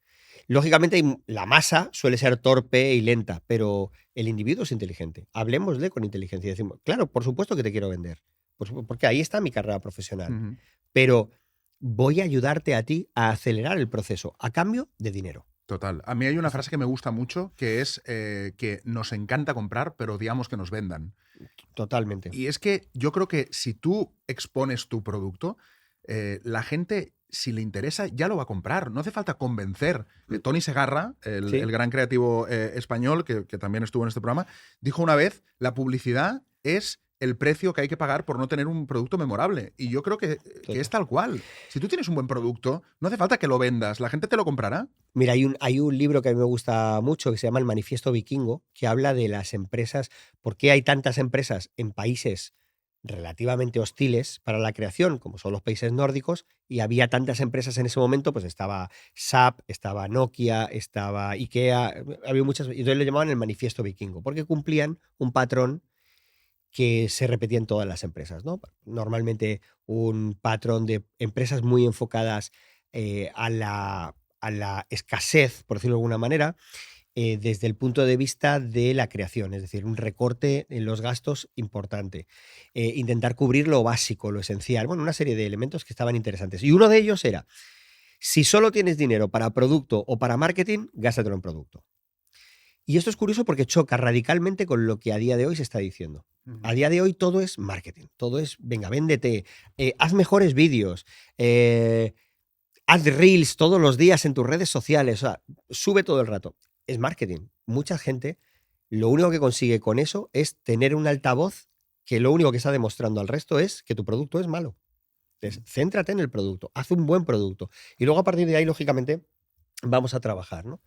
Speaker 2: Lógicamente, la masa suele ser torpe y lenta, pero el individuo es inteligente. Hablemosle con inteligencia. Y decimos, claro, por supuesto que te quiero vender, porque ahí está mi carrera profesional.
Speaker 1: Ujú.
Speaker 2: Pero voy a ayudarte a ti a acelerar el proceso a cambio de dinero.
Speaker 1: Total. A mí hay una frase que me gusta mucho, que es que nos encanta comprar, pero odiamos que nos vendan.
Speaker 2: Totalmente.
Speaker 1: Y es que yo creo que si tú expones tu producto, la gente, si le interesa, ya lo va a comprar. No hace falta convencer. Tony Segarra,
Speaker 2: Sí.
Speaker 1: el gran creativo español, que también estuvo en este programa, dijo una vez, la publicidad es el precio que hay que pagar por no tener un producto memorable. Y yo creo que es tal cual. Si tú tienes un buen producto, no hace falta que lo vendas. La gente te lo comprará.
Speaker 2: Mira, hay un libro que a mí me gusta mucho que se llama El Manifiesto Vikingo, que habla de las empresas, por qué hay tantas empresas en países relativamente hostiles para la creación, como son los países nórdicos, y había tantas empresas en ese momento, pues estaba SAP, estaba Nokia, estaba IKEA, había muchas, y entonces lo llamaban el Manifiesto Vikingo, porque cumplían un patrón que se repetía en todas las empresas, ¿no? Normalmente un patrón de empresas muy enfocadas a la escasez, por decirlo de alguna manera, desde el punto de vista de la creación, es decir, un recorte en los gastos importante, intentar cubrir lo básico, lo esencial, bueno, una serie de elementos que estaban interesantes. Y uno de ellos era, si solo tienes dinero para producto o para marketing, gástatelo en producto. Y esto es curioso porque choca radicalmente con lo que a día de hoy se está diciendo. A día de hoy todo es marketing, todo es, venga, véndete, haz mejores vídeos, haz reels todos los días en tus redes sociales, o sea, sube todo el rato. Es marketing. Mucha gente lo único que consigue con eso es tener un altavoz que lo único que está demostrando al resto es que tu producto es malo. Entonces, céntrate en el producto, haz un buen producto. Y luego a partir de ahí, lógicamente, vamos a trabajar, ¿no?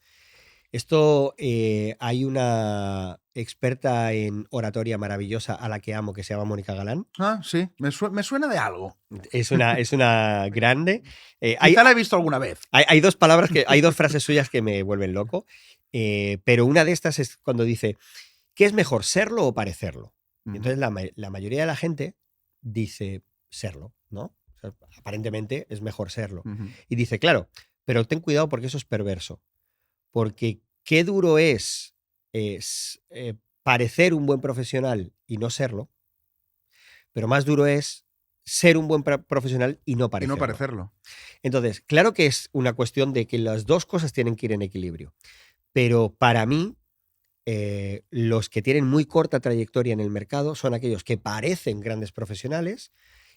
Speaker 2: Esto hay una experta en oratoria maravillosa a la que amo, que se llama Mónica Galán.
Speaker 1: Ah, sí, me suena de algo.
Speaker 2: Es una grande.
Speaker 1: Quizá la he visto alguna vez.
Speaker 2: Hay dos palabras hay dos frases suyas que me vuelven loco. Pero una de estas es cuando dice, ¿qué es mejor, serlo o parecerlo? Y entonces la mayoría de la gente dice serlo, ¿no? O sea, aparentemente es mejor serlo. Y dice, claro, pero ten cuidado porque eso es perverso. Porque qué duro es parecer un buen profesional y no serlo, pero más duro es ser un buen profesional y no parecerlo.
Speaker 1: Y no parecerlo.
Speaker 2: Entonces, claro que es una cuestión de que las dos cosas tienen que ir en equilibrio. Pero para mí, los que tienen muy corta trayectoria en el mercado son aquellos que parecen grandes profesionales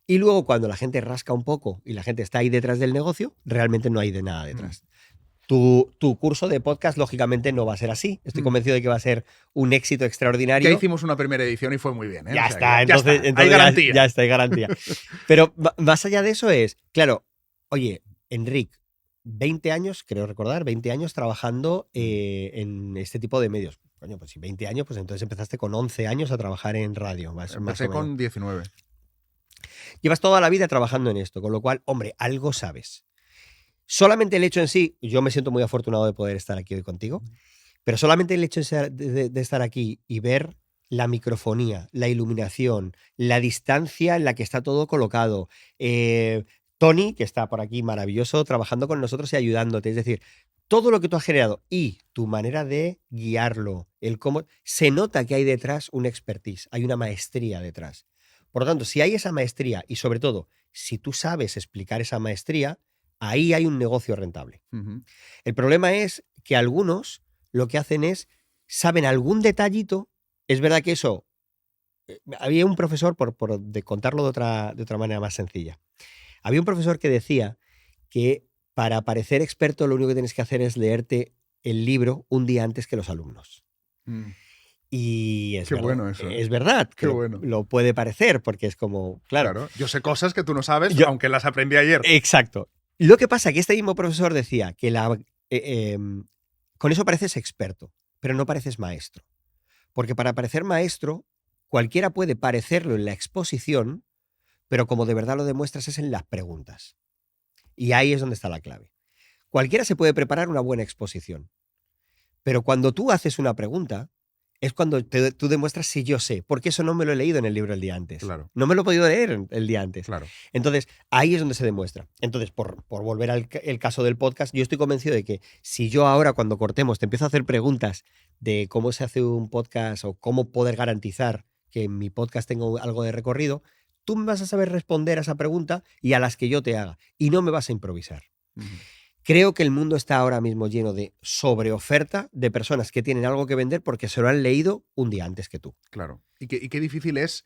Speaker 2: y luego cuando la gente rasca un poco y la gente está ahí detrás del negocio, realmente no hay de nada detrás. Tu curso de podcast, lógicamente, no va a ser así. Estoy convencido de que va a ser un éxito extraordinario.
Speaker 1: Ya hicimos una primera edición y fue muy bien.
Speaker 2: Ya está, entonces
Speaker 1: hay garantía.
Speaker 2: Ya está, hay garantía. Pero más allá de eso es, claro, oye, Enric, 20 años, creo recordar, 20 años trabajando en este tipo de medios. Coño, pues si 20 años, pues entonces empezaste con 11 años a trabajar en radio.
Speaker 1: Empecé con 19.
Speaker 2: Llevas toda la vida trabajando en esto, con lo cual, hombre, algo sabes. Solamente el hecho en sí, yo me siento muy afortunado de poder estar aquí hoy contigo, pero solamente el hecho de estar aquí y ver la microfonía, la iluminación, la distancia en la que está todo colocado, Tony, que está por aquí maravilloso, trabajando con nosotros y ayudándote, es decir, todo lo que tú has generado y tu manera de guiarlo, el cómo, se nota que hay detrás una expertise, hay una maestría detrás. Por lo tanto, si hay esa maestría y sobre todo, si tú sabes explicar esa maestría, ahí hay un negocio rentable. El problema es que algunos lo que hacen es, saben algún detallito, es verdad que eso, había un profesor, de contarlo de otra manera más sencilla, había un profesor que decía que para parecer experto lo único que tienes que hacer es leerte el libro un día antes que los alumnos. Y es
Speaker 1: Qué
Speaker 2: verdad,
Speaker 1: bueno eso.
Speaker 2: es verdad que
Speaker 1: Qué bueno.
Speaker 2: lo puede parecer, porque es como, claro.
Speaker 1: Yo sé cosas que tú no sabes, aunque las aprendí ayer.
Speaker 2: Exacto. Lo que pasa es que este mismo profesor decía que con eso pareces experto, pero no pareces maestro. Porque para parecer maestro, cualquiera puede parecerlo en la exposición, pero como de verdad lo demuestras es en las preguntas. Y ahí es donde está la clave. Cualquiera se puede preparar una buena exposición, pero cuando tú haces una pregunta, es cuando tú demuestras si yo sé, porque eso no me lo he leído en el libro el día antes.
Speaker 1: Claro.
Speaker 2: No me lo he podido leer el día antes.
Speaker 1: Claro.
Speaker 2: Entonces, ahí es donde se demuestra. Entonces, por volver al el caso del podcast, yo estoy convencido de que si yo ahora, cuando cortemos, te empiezo a hacer preguntas de cómo se hace un podcast o cómo poder garantizar que mi podcast tenga algo de recorrido, tú me vas a saber responder a esa pregunta y a las que yo te haga. Y no me vas a improvisar.
Speaker 1: Ujú.
Speaker 2: Creo que el mundo está ahora mismo lleno de sobreoferta de personas que tienen algo que vender porque se lo han leído un día antes que tú.
Speaker 1: Claro. Y qué difícil es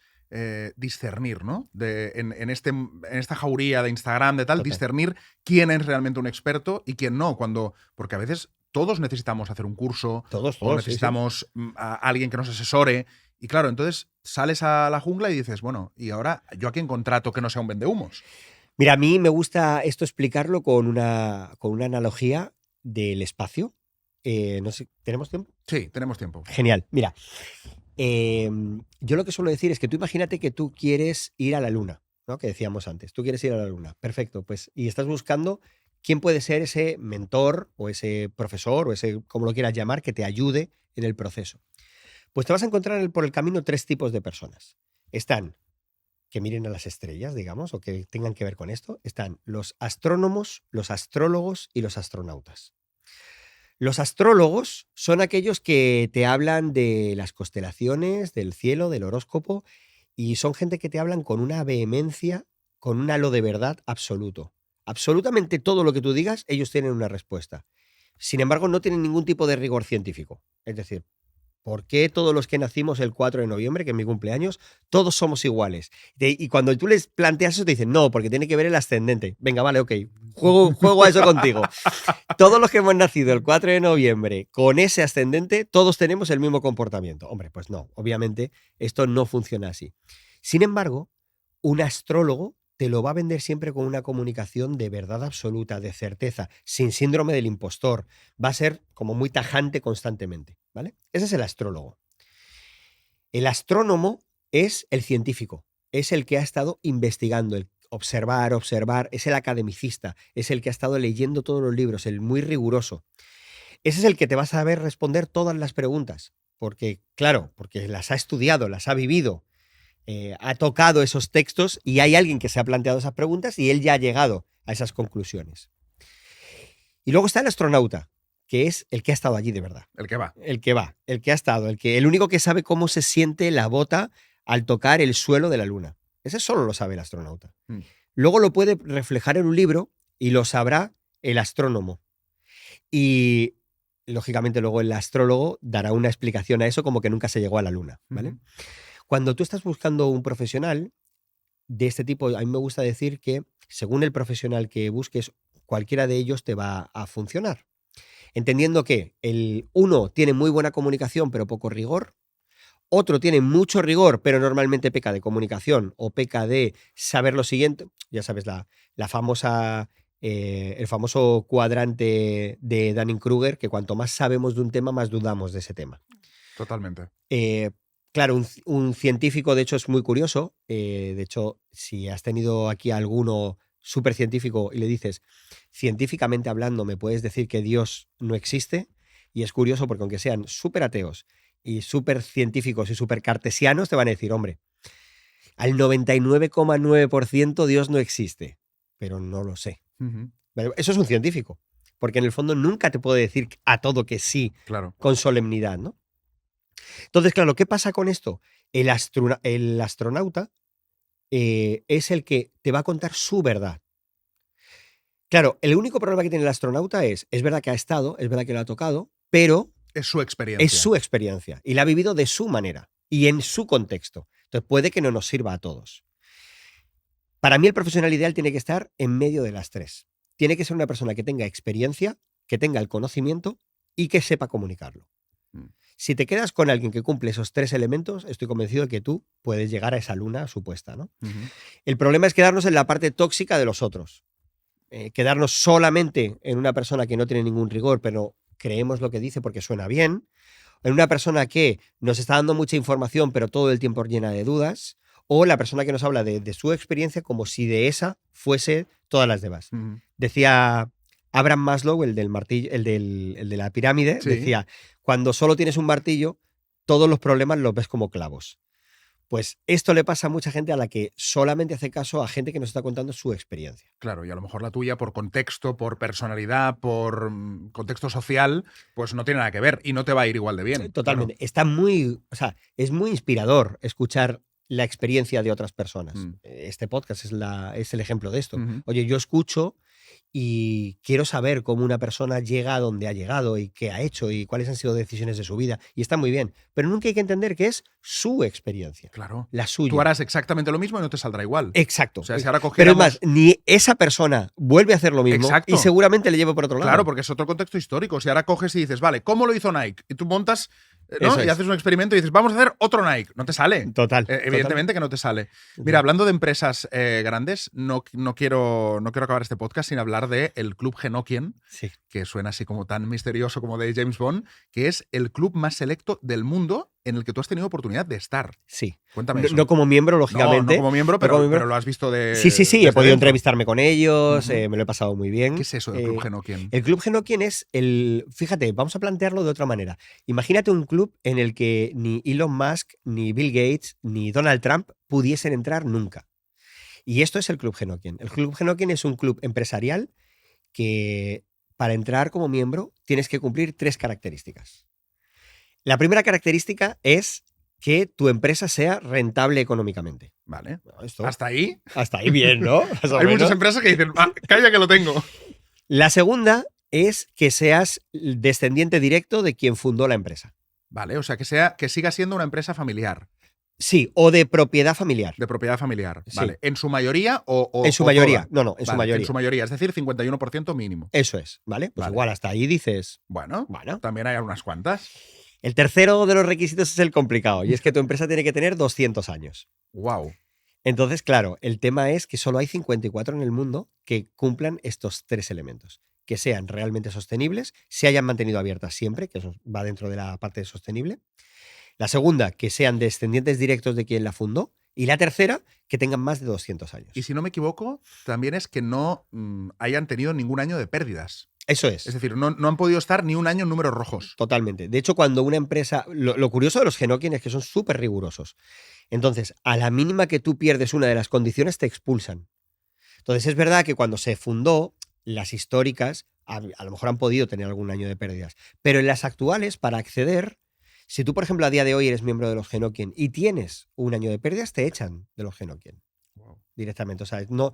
Speaker 1: discernir, ¿no? En esta jauría de Instagram, de tal,
Speaker 2: Total.
Speaker 1: discernir quién es realmente un experto y quién no. Porque a veces todos necesitamos hacer un curso
Speaker 2: Todos,
Speaker 1: o
Speaker 2: sí, sí.
Speaker 1: necesitamos a alguien que nos asesore. Y claro, entonces sales a la jungla y dices, bueno, ¿y ahora yo a quién contrato que no sea un vendehumos?
Speaker 2: Mira, a mí me gusta esto explicarlo con una analogía del espacio. No sé, ¿tenemos tiempo?
Speaker 1: Sí, tenemos tiempo.
Speaker 2: Genial. Mira, yo lo que suelo decir es que tú imagínate que tú quieres ir a la luna, ¿no? Que decíamos antes, tú quieres ir a la luna. Perfecto, pues, y estás buscando quién puede ser ese mentor o ese profesor o ese, como lo quieras llamar, que te ayude en el proceso. Pues te vas a encontrar por el camino 3 tipos de personas. Están que miren a las estrellas, digamos, o que tengan que ver con esto. Están los astrónomos, los astrólogos y los astronautas. Los astrólogos son aquellos que te hablan de las constelaciones, del cielo, del horóscopo, y son gente que te hablan con una vehemencia, con un halo de verdad absoluto. Absolutamente todo lo que tú digas, ellos tienen una respuesta. Sin embargo, no tienen ningún tipo de rigor científico. Es decir, ¿por qué todos los que nacimos el 4 de noviembre, que es mi cumpleaños, todos somos iguales? Y cuando tú les planteas eso, te dicen, no, porque tiene que ver el ascendente. Venga, vale, ok, juego a eso contigo. Todos los que hemos nacido el 4 de noviembre con ese ascendente, todos tenemos el mismo comportamiento. Hombre, pues no, obviamente esto no funciona así. Sin embargo, un astrólogo te lo va a vender siempre con una comunicación de verdad absoluta, de certeza, sin síndrome del impostor. Va a ser como muy tajante constantemente, ¿vale? Ese es el astrólogo. El astrónomo es el científico, es el que ha estado investigando, el observar, es el academicista, es el que ha estado leyendo todos los libros, el muy riguroso. Ese es el que te va a saber responder todas las preguntas, porque, claro, porque las ha estudiado, las ha vivido, ha tocado esos textos y hay alguien que se ha planteado esas preguntas y él ya ha llegado a esas conclusiones. Y luego está el astronauta, que es el que ha estado allí de verdad.
Speaker 1: El que va.
Speaker 2: El que va, el que ha estado, el único que sabe cómo se siente la bota al tocar el suelo de la luna. Ese solo lo sabe el astronauta. Luego lo puede reflejar en un libro y lo sabrá el astrónomo. Y lógicamente luego el astrólogo dará una explicación a eso como que nunca se llegó a la luna, ¿vale? Cuando tú estás buscando un profesional de este tipo, a mí me gusta decir que según el profesional que busques, cualquiera de ellos te va a funcionar. Entendiendo que el uno tiene muy buena comunicación pero poco rigor, otro tiene mucho rigor pero normalmente peca de comunicación o peca de saber lo siguiente, ya sabes, la famosa, el famoso cuadrante de Dunning-Kruger, que cuanto más sabemos de un tema, más dudamos de ese tema.
Speaker 1: Totalmente.
Speaker 2: Claro, un científico, de hecho, es muy curioso. De hecho, si has tenido aquí a alguno súper científico y le dices, científicamente hablando, ¿me puedes decir que Dios no existe? Y es curioso porque aunque sean súper ateos y súper científicos y súper cartesianos, te van a decir, hombre, al 99,9% Dios no existe, pero no lo sé. Pero eso es un científico, porque en el fondo nunca te puede decir a todo que sí,
Speaker 1: claro,
Speaker 2: con solemnidad, ¿no? Entonces, claro, ¿qué pasa con esto? El astronauta es el que te va a contar su verdad. Claro, el único problema que tiene el astronauta es verdad que ha estado, es verdad que lo ha tocado, pero
Speaker 1: es su experiencia.
Speaker 2: Es su experiencia y la ha vivido de su manera y en su contexto. Entonces puede que no nos sirva a todos. Para mí el profesional ideal tiene que estar en medio de las 3. Tiene que ser una persona que tenga experiencia, que tenga el conocimiento y que sepa comunicarlo. Si te quedas con alguien que cumple esos 3 elementos, estoy convencido de que tú puedes llegar a esa luna supuesta, ¿no? El problema es quedarnos en la parte tóxica de los otros. Quedarnos solamente en una persona que no tiene ningún rigor, pero creemos lo que dice porque suena bien. En una persona que nos está dando mucha información, pero todo el tiempo llena de dudas. O la persona que nos habla de su experiencia como si de esa fuese todas las demás. Decía Abraham Maslow, el del martillo, el de la pirámide,
Speaker 1: sí.
Speaker 2: Decía, cuando solo tienes un martillo, todos los problemas los ves como clavos. Pues esto le pasa a mucha gente a la que solamente hace caso a gente que nos está contando su experiencia.
Speaker 1: Claro, y a lo mejor la tuya por contexto, por personalidad, por contexto social, pues no tiene nada que ver y no te va a ir igual de bien.
Speaker 2: Totalmente.
Speaker 1: Claro.
Speaker 2: Está muy, o sea, es muy inspirador escuchar la experiencia de otras personas. Este podcast es el ejemplo de esto. Oye, yo escucho y quiero saber cómo una persona llega a donde ha llegado y qué ha hecho y cuáles han sido decisiones de su vida. Y está muy bien. Pero nunca hay que entender que es su experiencia.
Speaker 1: Claro.
Speaker 2: La suya.
Speaker 1: Tú harás exactamente lo mismo y no te saldrá igual.
Speaker 2: Exacto.
Speaker 1: O sea, si ahora
Speaker 2: Pero
Speaker 1: cogiéramos...
Speaker 2: es más, ni esa persona vuelve a hacer lo mismo.
Speaker 1: Exacto.
Speaker 2: Y seguramente le lleva por otro lado.
Speaker 1: Claro, porque es otro contexto histórico. Si ahora coges y dices, vale, ¿cómo lo hizo Nike? Y tú montas, ¿no? Y haces un experimento y dices, vamos a hacer otro Nike. No te sale.
Speaker 2: Total.
Speaker 1: Evidentemente que no te sale. Mira, hablando de empresas grandes, no quiero acabar este podcast sin hablar del Club Genokien,
Speaker 2: sí,
Speaker 1: que suena así como tan misterioso como de James Bond, que es el club más selecto del mundo en el que tú has tenido oportunidad de estar.
Speaker 2: Sí.
Speaker 1: Cuéntame eso.
Speaker 2: No como miembro, lógicamente.
Speaker 1: No como miembro, pero lo has visto de...
Speaker 2: Sí, he podido entrevistarme con ellos, me lo he pasado muy bien.
Speaker 1: ¿Qué es eso del Club Genokien?
Speaker 2: El Club Genokien es fíjate, vamos a plantearlo de otra manera. Imagínate un club en el que ni Elon Musk, ni Bill Gates, ni Donald Trump pudiesen entrar nunca. Y esto es el Club Genokien. El Club Genokien es un club empresarial que para entrar como miembro tienes que cumplir 3 características. La primera característica es que tu empresa sea rentable económicamente.
Speaker 1: Vale.
Speaker 2: Esto,
Speaker 1: ¿Hasta ahí?
Speaker 2: Hasta ahí bien, ¿no?
Speaker 1: Hay muchas empresas que dicen, calla que lo tengo.
Speaker 2: La segunda es que seas descendiente directo de quien fundó la empresa.
Speaker 1: Vale, o sea, que siga siendo una empresa familiar.
Speaker 2: Sí, o de propiedad familiar.
Speaker 1: De propiedad familiar,
Speaker 2: sí.
Speaker 1: Vale. ¿En su mayoría o
Speaker 2: en su mayoría,
Speaker 1: toda?
Speaker 2: No, en su mayoría.
Speaker 1: En su mayoría, es decir, 51% mínimo.
Speaker 2: Eso es, ¿vale? Pues igual hasta ahí dices...
Speaker 1: Bueno, también hay unas cuantas.
Speaker 2: El tercero de los requisitos es el complicado, y es que tu empresa tiene que tener 200 años.
Speaker 1: Wow.
Speaker 2: Entonces, claro, el tema es que solo hay 54 en el mundo que cumplan estos 3 elementos. Que sean realmente sostenibles, se hayan mantenido abiertas siempre, que eso va dentro de la parte de sostenible. La segunda, que sean descendientes directos de quien la fundó. Y la tercera, que tengan más de 200 años.
Speaker 1: Y si no me equivoco, también es que no hayan tenido ningún año de pérdidas.
Speaker 2: Eso es.
Speaker 1: Es decir, no han podido estar ni un año en números rojos.
Speaker 2: Totalmente. De hecho, cuando una empresa... Lo curioso de los Genokien es que son súper rigurosos. Entonces, a la mínima que tú pierdes una de las condiciones, te expulsan. Entonces, es verdad que cuando se fundó, las históricas a lo mejor han podido tener algún año de pérdidas. Pero en las actuales, para acceder... Si tú, por ejemplo, a día de hoy eres miembro de los Genokien y tienes un año de pérdidas, te echan de los Genokien. Wow. Directamente. O sea, no,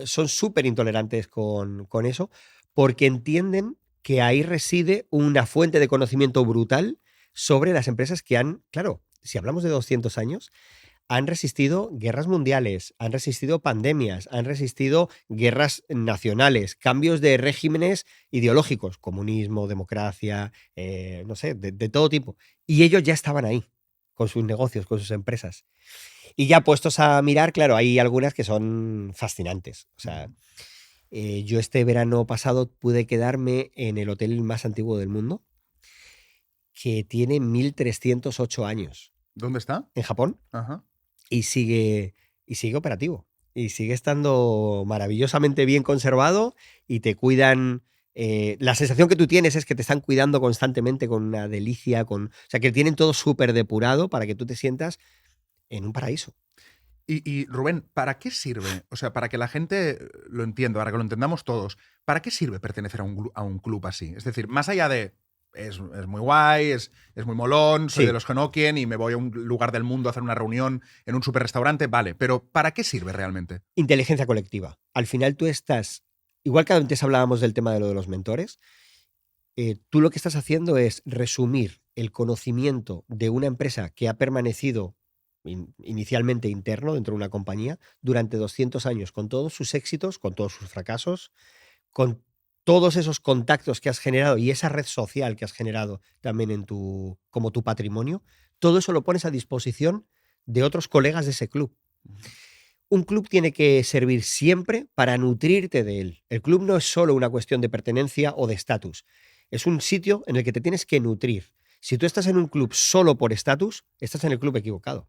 Speaker 2: son súper intolerantes con eso porque entienden que ahí reside una fuente de conocimiento brutal sobre las empresas que han, claro, si hablamos de 200 años, han resistido guerras mundiales, han resistido pandemias, han resistido guerras nacionales, cambios de regímenes ideológicos, comunismo, democracia, no sé, de todo tipo. Y ellos ya estaban ahí, con sus negocios, con sus empresas. Y ya puestos a mirar, claro, hay algunas que son fascinantes. O sea, yo este verano pasado pude quedarme en el hotel más antiguo del mundo, que tiene 1308 años.
Speaker 1: ¿Dónde está?
Speaker 2: En Japón.
Speaker 1: Ajá.
Speaker 2: Y sigue operativo. Y sigue estando maravillosamente bien conservado y te cuidan. La sensación que tú tienes es que te están cuidando constantemente con una delicia, o sea, que tienen todo súper depurado para que tú te sientas en un paraíso.
Speaker 1: Y Rubén, ¿para qué sirve? O sea, para que la gente lo entienda, para que lo entendamos todos, ¿para qué sirve pertenecer a un club así? Es decir, más allá de es muy guay, es muy molón, soy de los Genokien y me voy a un lugar del mundo a hacer una reunión en un super restaurante, vale, pero ¿para qué sirve realmente?
Speaker 2: Inteligencia colectiva. Al final tú estás, igual que antes hablábamos del tema de lo de los mentores, tú lo que estás haciendo es resumir el conocimiento de una empresa que ha permanecido inicialmente interno dentro de una compañía durante 200 años, con todos sus éxitos, con todos sus fracasos, con todos esos contactos que has generado y esa red social que has generado también como tu patrimonio, todo eso lo pones a disposición de otros colegas de ese club. Un club tiene que servir siempre para nutrirte de él. El club no es solo una cuestión de pertenencia o de estatus. Es un sitio en el que te tienes que nutrir. Si tú estás en un club solo por estatus, estás en el club equivocado.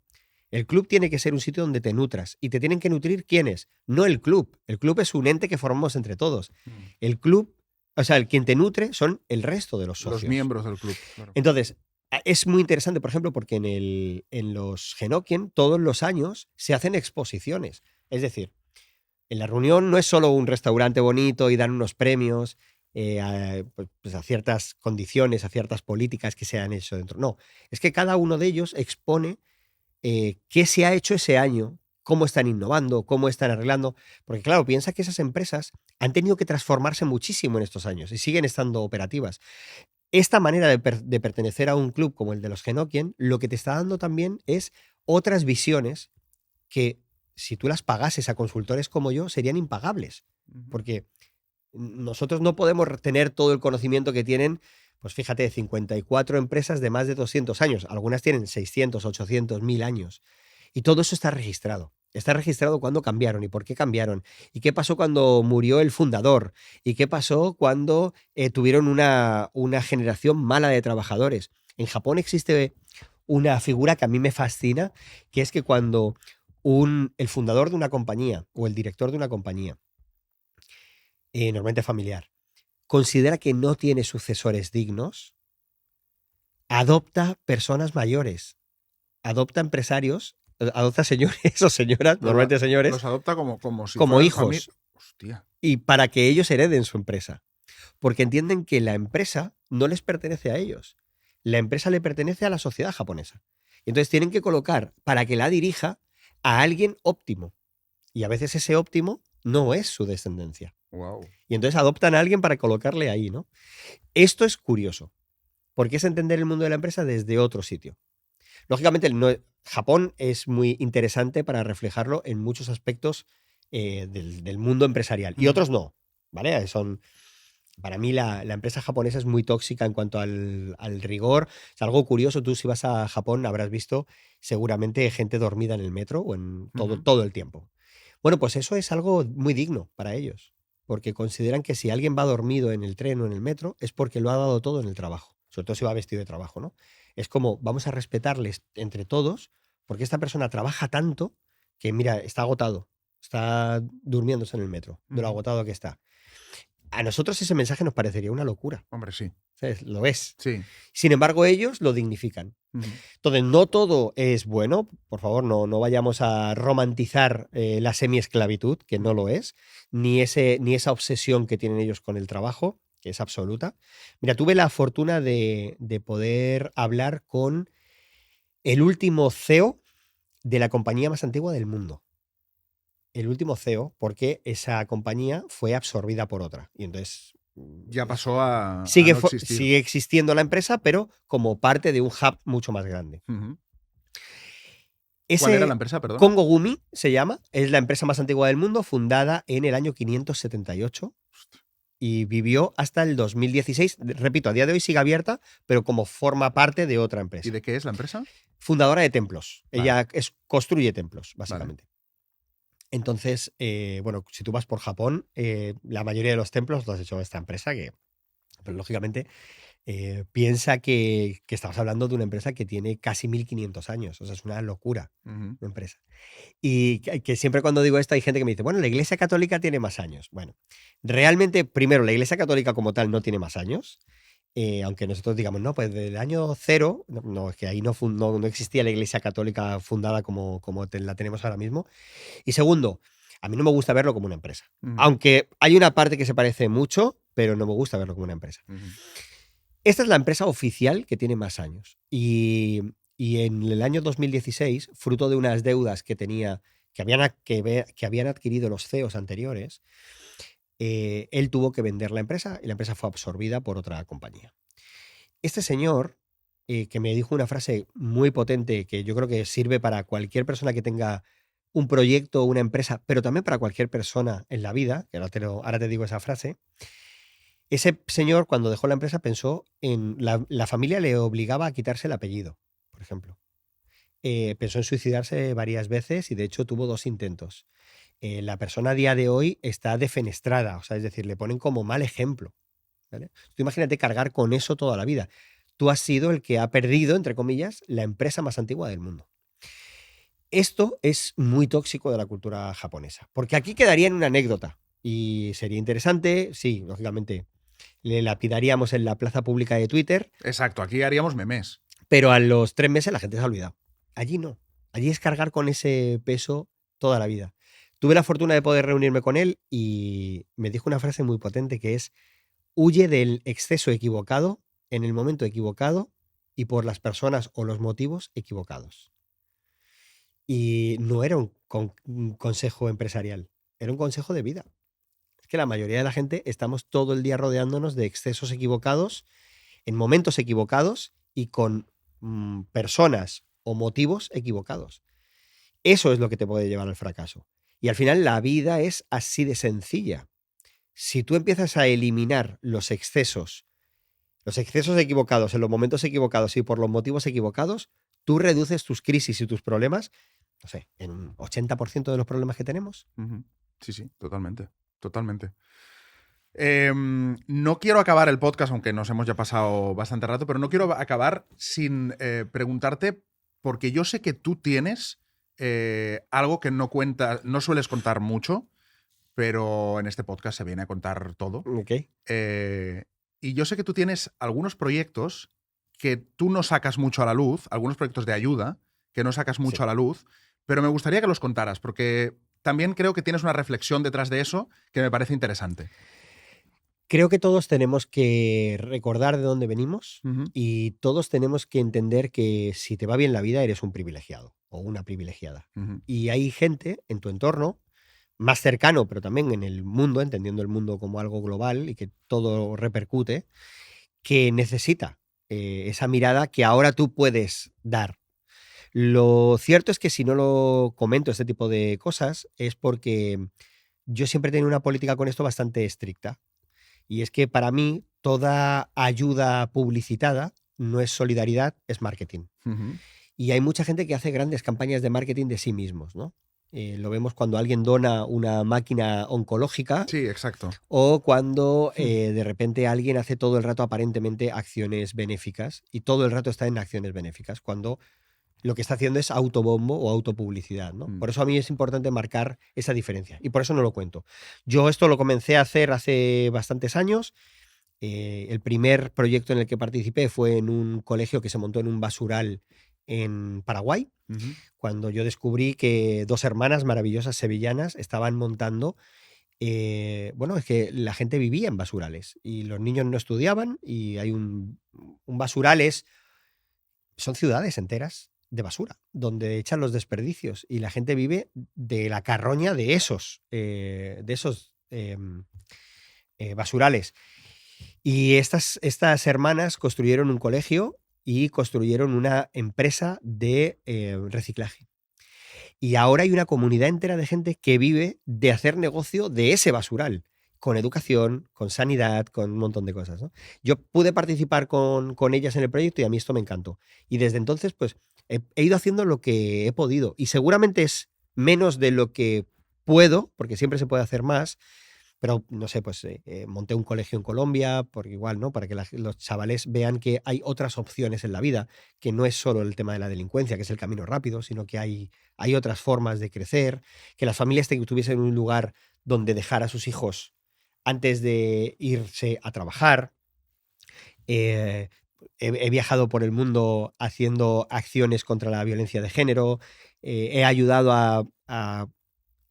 Speaker 2: El club tiene que ser un sitio donde te nutras. ¿Y te tienen que nutrir quiénes? No el club. El club es un ente que formamos entre todos. El club, o sea, el quien te nutre son el resto de los socios.
Speaker 1: Los miembros del club. Claro.
Speaker 2: Entonces, Es muy interesante, por ejemplo, porque en los Genokien todos los años se hacen exposiciones. Es decir, en la reunión no es solo un restaurante bonito y dan unos premios pues a ciertas condiciones, a ciertas políticas que se han hecho dentro. No, es que cada uno de ellos expone qué se ha hecho ese año, cómo están innovando, cómo están arreglando. Porque claro, piensa que esas empresas han tenido que transformarse muchísimo en estos años y siguen estando operativas. Esta manera de pertenecer a un club como el de los Genokien, lo que te está dando también es otras visiones que, si tú las pagases a consultores como yo, serían impagables. Porque nosotros no podemos tener todo el conocimiento que tienen, pues fíjate, 54 empresas de más de 200 años. Algunas tienen 600, 800, 1000 años. Y todo eso está registrado. Está registrado cuándo cambiaron y por qué cambiaron. Y qué pasó cuando murió el fundador. Y qué pasó cuando tuvieron una generación mala de trabajadores. En Japón existe una figura que a mí me fascina, que es que cuando el fundador de una compañía o el director de una compañía, normalmente familiar, considera que no tiene sucesores dignos, adopta personas mayores, adopta empresarios, adopta señores o señoras, normalmente señores,
Speaker 1: los adopta como si
Speaker 2: como
Speaker 1: fueran
Speaker 2: hijos.
Speaker 1: Hostia.
Speaker 2: Y para que ellos hereden su empresa. Porque entienden que la empresa no les pertenece a ellos. La empresa le pertenece a la sociedad japonesa. Y entonces tienen que colocar, para que la dirija, a alguien óptimo. Y a veces ese óptimo no es su descendencia.
Speaker 1: Wow.
Speaker 2: Y entonces adoptan a alguien para colocarle ahí, ¿no? Esto es curioso, porque es entender el mundo de la empresa desde otro sitio. Lógicamente, Japón es muy interesante para reflejarlo en muchos aspectos del mundo empresarial. Y otros no, ¿vale? Para mí la empresa japonesa es muy tóxica en cuanto al rigor. Es algo curioso, tú si vas a Japón habrás visto seguramente gente dormida en el metro o en todo el tiempo. Bueno, pues eso es algo muy digno para ellos, porque consideran que si alguien va dormido en el tren o en el metro es porque lo ha dado todo en el trabajo, sobre todo si va vestido de trabajo, ¿no? Es como, vamos a respetarles entre todos, porque esta persona trabaja tanto que, mira, está agotado, está durmiéndose en el metro, de lo agotado que está. A nosotros ese mensaje nos parecería una locura.
Speaker 1: Hombre, sí.
Speaker 2: ¿Sabes? Lo es.
Speaker 1: Sí.
Speaker 2: Sin embargo, ellos lo dignifican. Entonces, no todo es bueno. Por favor, no vayamos a romantizar la semiesclavitud, que no lo es, ni esa obsesión que tienen ellos con el trabajo, que es absoluta. Mira, tuve la fortuna de poder hablar con el último CEO de la compañía más antigua del mundo. El último CEO, porque esa compañía fue absorbida por otra. Y entonces
Speaker 1: ya pasó a no existir.
Speaker 2: Sigue existiendo la empresa, pero como parte de un hub mucho más grande.
Speaker 1: ¿Cuál era la empresa, perdón?
Speaker 2: Kongo Gumi se llama, es la empresa más antigua del mundo, fundada en el año 578 y vivió hasta el 2016. Repito, a día de hoy sigue abierta, pero como forma parte de otra empresa.
Speaker 1: ¿Y de qué es la empresa?
Speaker 2: Fundadora de templos.
Speaker 1: Vale.
Speaker 2: Ella construye templos, básicamente.
Speaker 1: Vale.
Speaker 2: Entonces, bueno, si tú vas por Japón, la mayoría de los templos los ha hecho esta empresa, pero lógicamente piensa que estamos hablando de una empresa que tiene casi 1500 años. O sea, es una locura una empresa. Y que siempre cuando digo esto hay gente que me dice, bueno, la Iglesia Católica tiene más años. Bueno, realmente, primero, la Iglesia Católica como tal no tiene más años. Aunque nosotros digamos, no, pues del año 0, no, es que ahí no existía la Iglesia Católica fundada como la tenemos ahora mismo. Y segundo, a mí no me gusta verlo como una empresa. Aunque hay una parte que se parece mucho, pero no me gusta verlo como una empresa. Esta es la empresa oficial que tiene más años. Y en el año 2016, fruto de unas deudas que tenía, que habían adquirido los CEOs anteriores, él tuvo que vender la empresa y la empresa fue absorbida por otra compañía. Este señor, que me dijo una frase muy potente que yo creo que sirve para cualquier persona que tenga un proyecto o una empresa, pero también para cualquier persona en la vida, que ahora te digo esa frase. Ese señor, cuando dejó la empresa, pensó en la familia le obligaba a quitarse el apellido, por ejemplo. Pensó en suicidarse varias veces y de hecho tuvo 2 intentos. La persona a día de hoy está defenestrada, o sea, es decir, le ponen como mal ejemplo. ¿Vale? Tú imagínate cargar con eso toda la vida. Tú has sido el que ha perdido, entre comillas, la empresa más antigua del mundo. Esto es muy tóxico de la cultura japonesa, porque aquí quedaría en una anécdota y sería interesante, sí, lógicamente, le lapidaríamos en la plaza pública de Twitter.
Speaker 1: Exacto, aquí haríamos memes.
Speaker 2: pero a los 3 meses la gente se ha olvidado. Allí no. Allí es cargar con ese peso toda la vida. Tuve la fortuna de poder reunirme con él y me dijo una frase muy potente que es: huye del exceso equivocado en el momento equivocado y por las personas o los motivos equivocados. Y no era un consejo empresarial, era un consejo de vida. Es que la mayoría de la gente estamos todo el día rodeándonos de excesos equivocados, en momentos equivocados y con personas o motivos equivocados. Eso es lo que te puede llevar al fracaso. Y al final la vida es así de sencilla. Si tú empiezas a eliminar los excesos equivocados en los momentos equivocados y por los motivos equivocados, tú reduces tus crisis y tus problemas, no sé, en un 80% de los problemas que tenemos.
Speaker 1: Sí, totalmente. Totalmente. No quiero acabar el podcast, aunque nos hemos ya pasado bastante rato, pero no quiero acabar sin preguntarte, porque yo sé que tú tienes algo que no sueles contar mucho, pero en este podcast se viene a contar todo.
Speaker 2: Okay.
Speaker 1: Y yo sé que tú tienes algunos proyectos que tú no sacas mucho a la luz, algunos proyectos de ayuda que no sacas mucho a la luz, pero me gustaría que los contaras, porque también creo que tienes una reflexión detrás de eso que me parece interesante.
Speaker 2: Creo que todos tenemos que recordar de dónde venimos y todos tenemos que entender que si te va bien la vida eres un privilegiado o una privilegiada. Y hay gente en tu entorno más cercano, pero también en el mundo, entendiendo el mundo como algo global y que todo repercute, que necesita esa mirada que ahora tú puedes dar. Lo cierto es que si no lo comento este tipo de cosas es porque yo siempre he tenido una política con esto bastante estricta. Y es que para mí toda ayuda publicitada no es solidaridad, es marketing. Y hay mucha gente que hace grandes campañas de marketing de sí mismos, ¿no? Lo vemos cuando alguien dona una máquina oncológica.
Speaker 1: Sí, exacto.
Speaker 2: O cuando de repente alguien hace todo el rato aparentemente acciones benéficas y todo el rato está en acciones benéficas, cuando lo que está haciendo es autobombo o autopublicidad, ¿no? Por eso a mí es importante marcar esa diferencia y por eso no lo cuento. Yo esto lo comencé a hacer hace bastantes años. El primer proyecto en el que participé fue en un colegio que se montó en un basural en Paraguay, cuando yo descubrí que 2 hermanas maravillosas sevillanas estaban montando. Bueno, es que la gente vivía en basurales y los niños no estudiaban y hay un basurales, son ciudades enteras de basura, donde echan los desperdicios y la gente vive de la carroña de esos basurales. Y estas hermanas construyeron un colegio y construyeron una empresa de reciclaje. Y ahora hay una comunidad entera de gente que vive de hacer negocio de ese basural, con educación, con sanidad, con un montón de cosas, ¿no? Yo pude participar con ellas en el proyecto y a mí esto me encantó. Y desde entonces, pues, he ido haciendo lo que he podido. Y seguramente es menos de lo que puedo, porque siempre se puede hacer más. Pero, no sé, pues monté un colegio en Colombia, porque igual, ¿no? Para que los chavales vean que hay otras opciones en la vida, que no es solo el tema de la delincuencia, que es el camino rápido, sino que hay otras formas de crecer, que las familias tuviesen un lugar donde dejar a sus hijos antes de irse a trabajar. He viajado por el mundo haciendo acciones contra la violencia de género, he ayudado a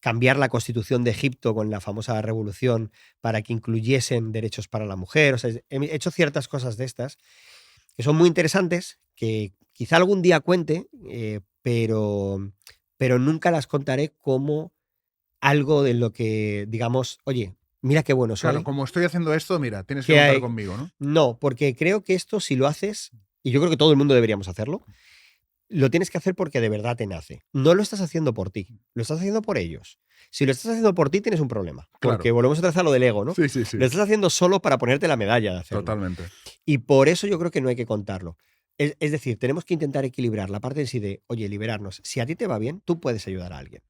Speaker 2: cambiar la constitución de Egipto con la famosa revolución para que incluyesen derechos para la mujer. O sea, he hecho ciertas cosas de estas que son muy interesantes, que quizá algún día cuente, pero nunca las contaré como algo de lo que digamos, oye, mira qué bueno soy.
Speaker 1: Claro, como estoy haciendo esto, mira, tienes que contar conmigo, ¿no?
Speaker 2: No, porque creo que esto si lo haces, y yo creo que todo el mundo deberíamos hacerlo, lo tienes que hacer porque de verdad te nace. No lo estás haciendo por ti, lo estás haciendo por ellos. Si lo estás haciendo por ti, tienes un problema. Porque volvemos otra vez a lo del ego, ¿no?
Speaker 1: Sí.
Speaker 2: Lo estás haciendo solo para ponerte la medalla de hacerlo.
Speaker 1: Totalmente.
Speaker 2: Y por eso yo creo que no hay que contarlo. Es decir, tenemos que intentar equilibrar la parte en sí de, oye, liberarnos. Si a ti te va bien, tú puedes ayudar a alguien.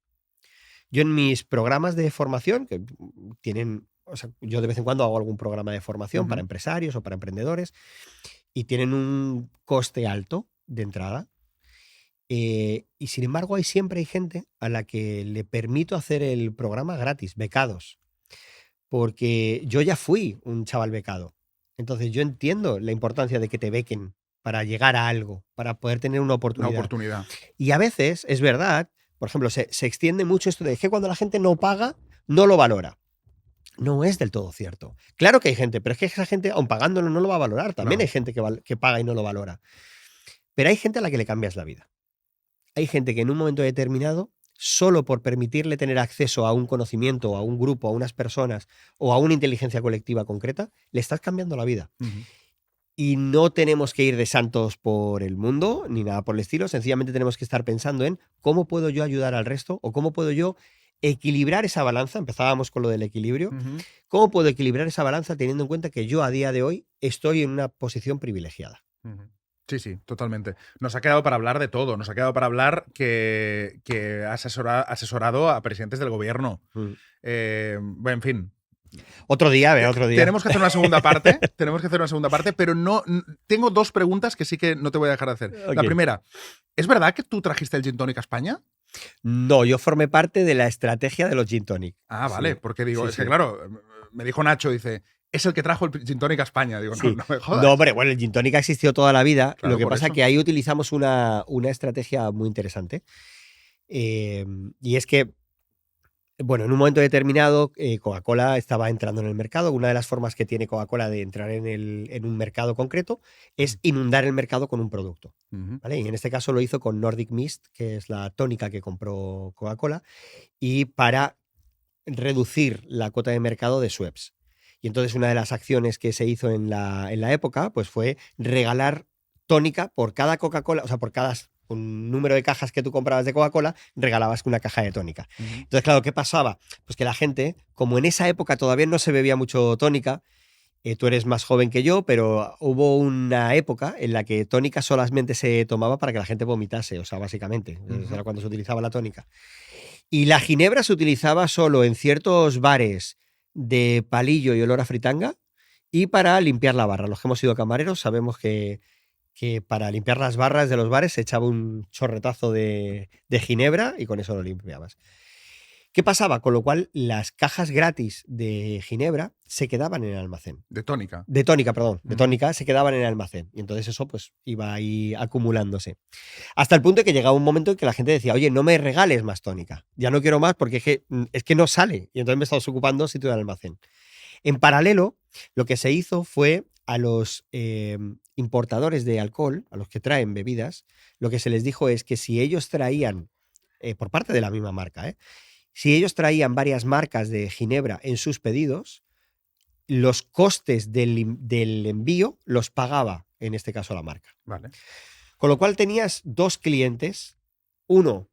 Speaker 2: Yo en mis programas de formación, que tienen, o sea, yo de vez en cuando hago algún programa de formación para empresarios o para emprendedores, y tienen un coste alto de entrada. Y sin embargo, siempre hay gente a la que le permito hacer el programa gratis, becados. Porque yo ya fui un chaval becado. Entonces yo entiendo la importancia de que te bequen para llegar a algo, para poder tener una
Speaker 1: Una
Speaker 2: oportunidad.
Speaker 1: oportunidad.
Speaker 2: Y a veces, es verdad, por ejemplo, se extiende mucho esto de que cuando la gente no paga, no lo valora. No es del todo cierto. Claro que hay gente, pero es que esa gente, aun pagándolo, no lo va a valorar. También
Speaker 1: Claro.
Speaker 2: hay gente que paga y no lo valora. Pero hay gente a la que le cambias la vida. Hay gente que en un momento determinado, solo por permitirle tener acceso a un conocimiento, a un grupo, a unas personas o a una inteligencia colectiva concreta, le estás cambiando la vida.
Speaker 1: Ujú.
Speaker 2: Y no tenemos que ir de santos por el mundo, ni nada por el estilo. Sencillamente tenemos que estar pensando en cómo puedo yo ayudar al resto o cómo puedo yo equilibrar esa balanza. Empezábamos con lo del equilibrio.
Speaker 1: Ujú.
Speaker 2: ¿Cómo puedo equilibrar esa balanza teniendo en cuenta que yo a día de hoy estoy en una posición privilegiada?
Speaker 1: Ujú. Sí, sí, totalmente. Nos ha quedado para hablar de todo. Nos ha quedado para hablar que ha asesorado a presidentes del gobierno.
Speaker 2: Mm.
Speaker 1: Bueno, en fin.
Speaker 2: Otro día, ve, otro día.
Speaker 1: Tenemos que hacer una segunda parte. Tenemos que hacer una segunda parte, pero no. Tengo dos preguntas que sí que no te voy a dejar de hacer. La
Speaker 2: Ok.
Speaker 1: primera, ¿es verdad que tú trajiste el gin tonic a España?
Speaker 2: No, yo formé parte de la estrategia de los gin tonic.
Speaker 1: Ah, vale,
Speaker 2: Sí,
Speaker 1: porque digo,
Speaker 2: sí,
Speaker 1: es que
Speaker 2: sí.
Speaker 1: claro, me dijo Nacho, dice, es el que trajo el gin tonic a España. Digo,
Speaker 2: Sí.
Speaker 1: no me jodas.
Speaker 2: No, hombre, bueno, el gin tonic ha existido toda la vida.
Speaker 1: Claro,
Speaker 2: Lo que
Speaker 1: por
Speaker 2: pasa es
Speaker 1: eso.
Speaker 2: que ahí utilizamos una estrategia muy interesante. Y es que, bueno, en un momento determinado, Coca-Cola estaba entrando en el mercado. Una de las formas que tiene Coca-Cola de entrar en un mercado concreto es inundar el mercado con un producto.
Speaker 1: Ujú.
Speaker 2: ¿Vale? Y en este caso lo hizo con Nordic Mist, que es la tónica que compró Coca-Cola, y para reducir la cuota de mercado de Schweppes. Y entonces una de las acciones que se hizo en la época pues fue regalar tónica por cada Coca-Cola, o sea, por cada un número de cajas que tú comprabas de Coca-Cola, regalabas una caja de tónica.
Speaker 1: Ujú.
Speaker 2: Entonces, claro, ¿qué pasaba? Pues que la gente, como en esa época todavía no se bebía mucho tónica, tú eres más joven que yo, pero hubo una época en la que tónica solamente se tomaba para que la gente vomitase, o sea, básicamente.
Speaker 1: Ujú.
Speaker 2: Era cuando se utilizaba la tónica. Y la ginebra se utilizaba solo en ciertos bares de palillo y olor a fritanga y para limpiar la barra. Los que hemos sido camareros sabemos que para limpiar las barras de los bares se echaba un chorretazo de ginebra y con eso lo limpiabas. ¿Qué pasaba? Con lo cual las cajas gratis de ginebra se quedaban en el almacén.
Speaker 1: De tónica.
Speaker 2: De tónica, perdón. De
Speaker 1: Ujú.
Speaker 2: tónica se quedaban en el almacén. Y entonces eso pues iba ahí acumulándose. Hasta el punto de que llegaba un momento en que la gente decía, oye, no me regales más tónica. Ya no quiero más porque es que no sale. Y entonces me estás ocupando sitio del almacén. En paralelo, lo que se hizo fue a los importadores de alcohol, a los que traen bebidas, lo que se les dijo es que si ellos traían, por parte de la misma marca, si ellos traían varias marcas de ginebra en sus pedidos, los costes del envío los pagaba, en este caso, la marca.
Speaker 1: Vale.
Speaker 2: Con lo cual tenías dos clientes, uno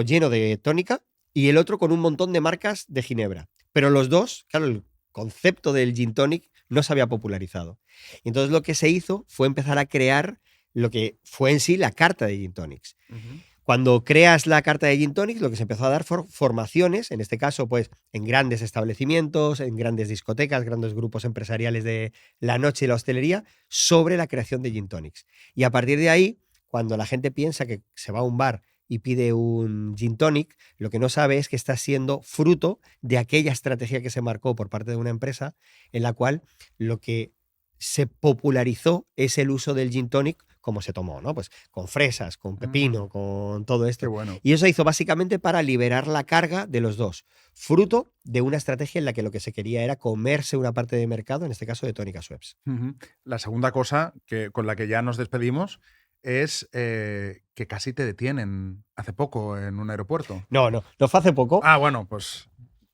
Speaker 2: lleno de tónica y el otro con un montón de marcas de ginebra. Pero los dos, claro, el concepto del gin tonic no se había popularizado. Entonces lo que se hizo fue empezar a crear lo que fue en sí la carta de gin tonics.
Speaker 1: Ujú.
Speaker 2: Cuando creas la carta de Gin Tonics, lo que se empezó a dar formaciones, en este caso, pues en grandes establecimientos, en grandes discotecas, grandes grupos empresariales de la noche y la hostelería, sobre la creación de Gin Tonics. Y a partir de ahí, cuando la gente piensa que se va a un bar y pide un Gin Tonic, lo que no sabe es que está siendo fruto de aquella estrategia que se marcó por parte de una empresa en la cual lo que se popularizó es el uso del Gin Tonic como se tomó, ¿no? Pues con fresas, con pepino, con todo
Speaker 1: Qué
Speaker 2: esto.
Speaker 1: bueno.
Speaker 2: Y eso se hizo básicamente para liberar la carga de los dos, fruto de una estrategia en la que lo que se quería era comerse una parte de mercado, en este caso de tónica Schweppes.
Speaker 1: Ujú. La segunda cosa con la que ya nos despedimos es que casi te detienen hace poco en un aeropuerto.
Speaker 2: No fue hace poco.
Speaker 1: Ah, bueno, pues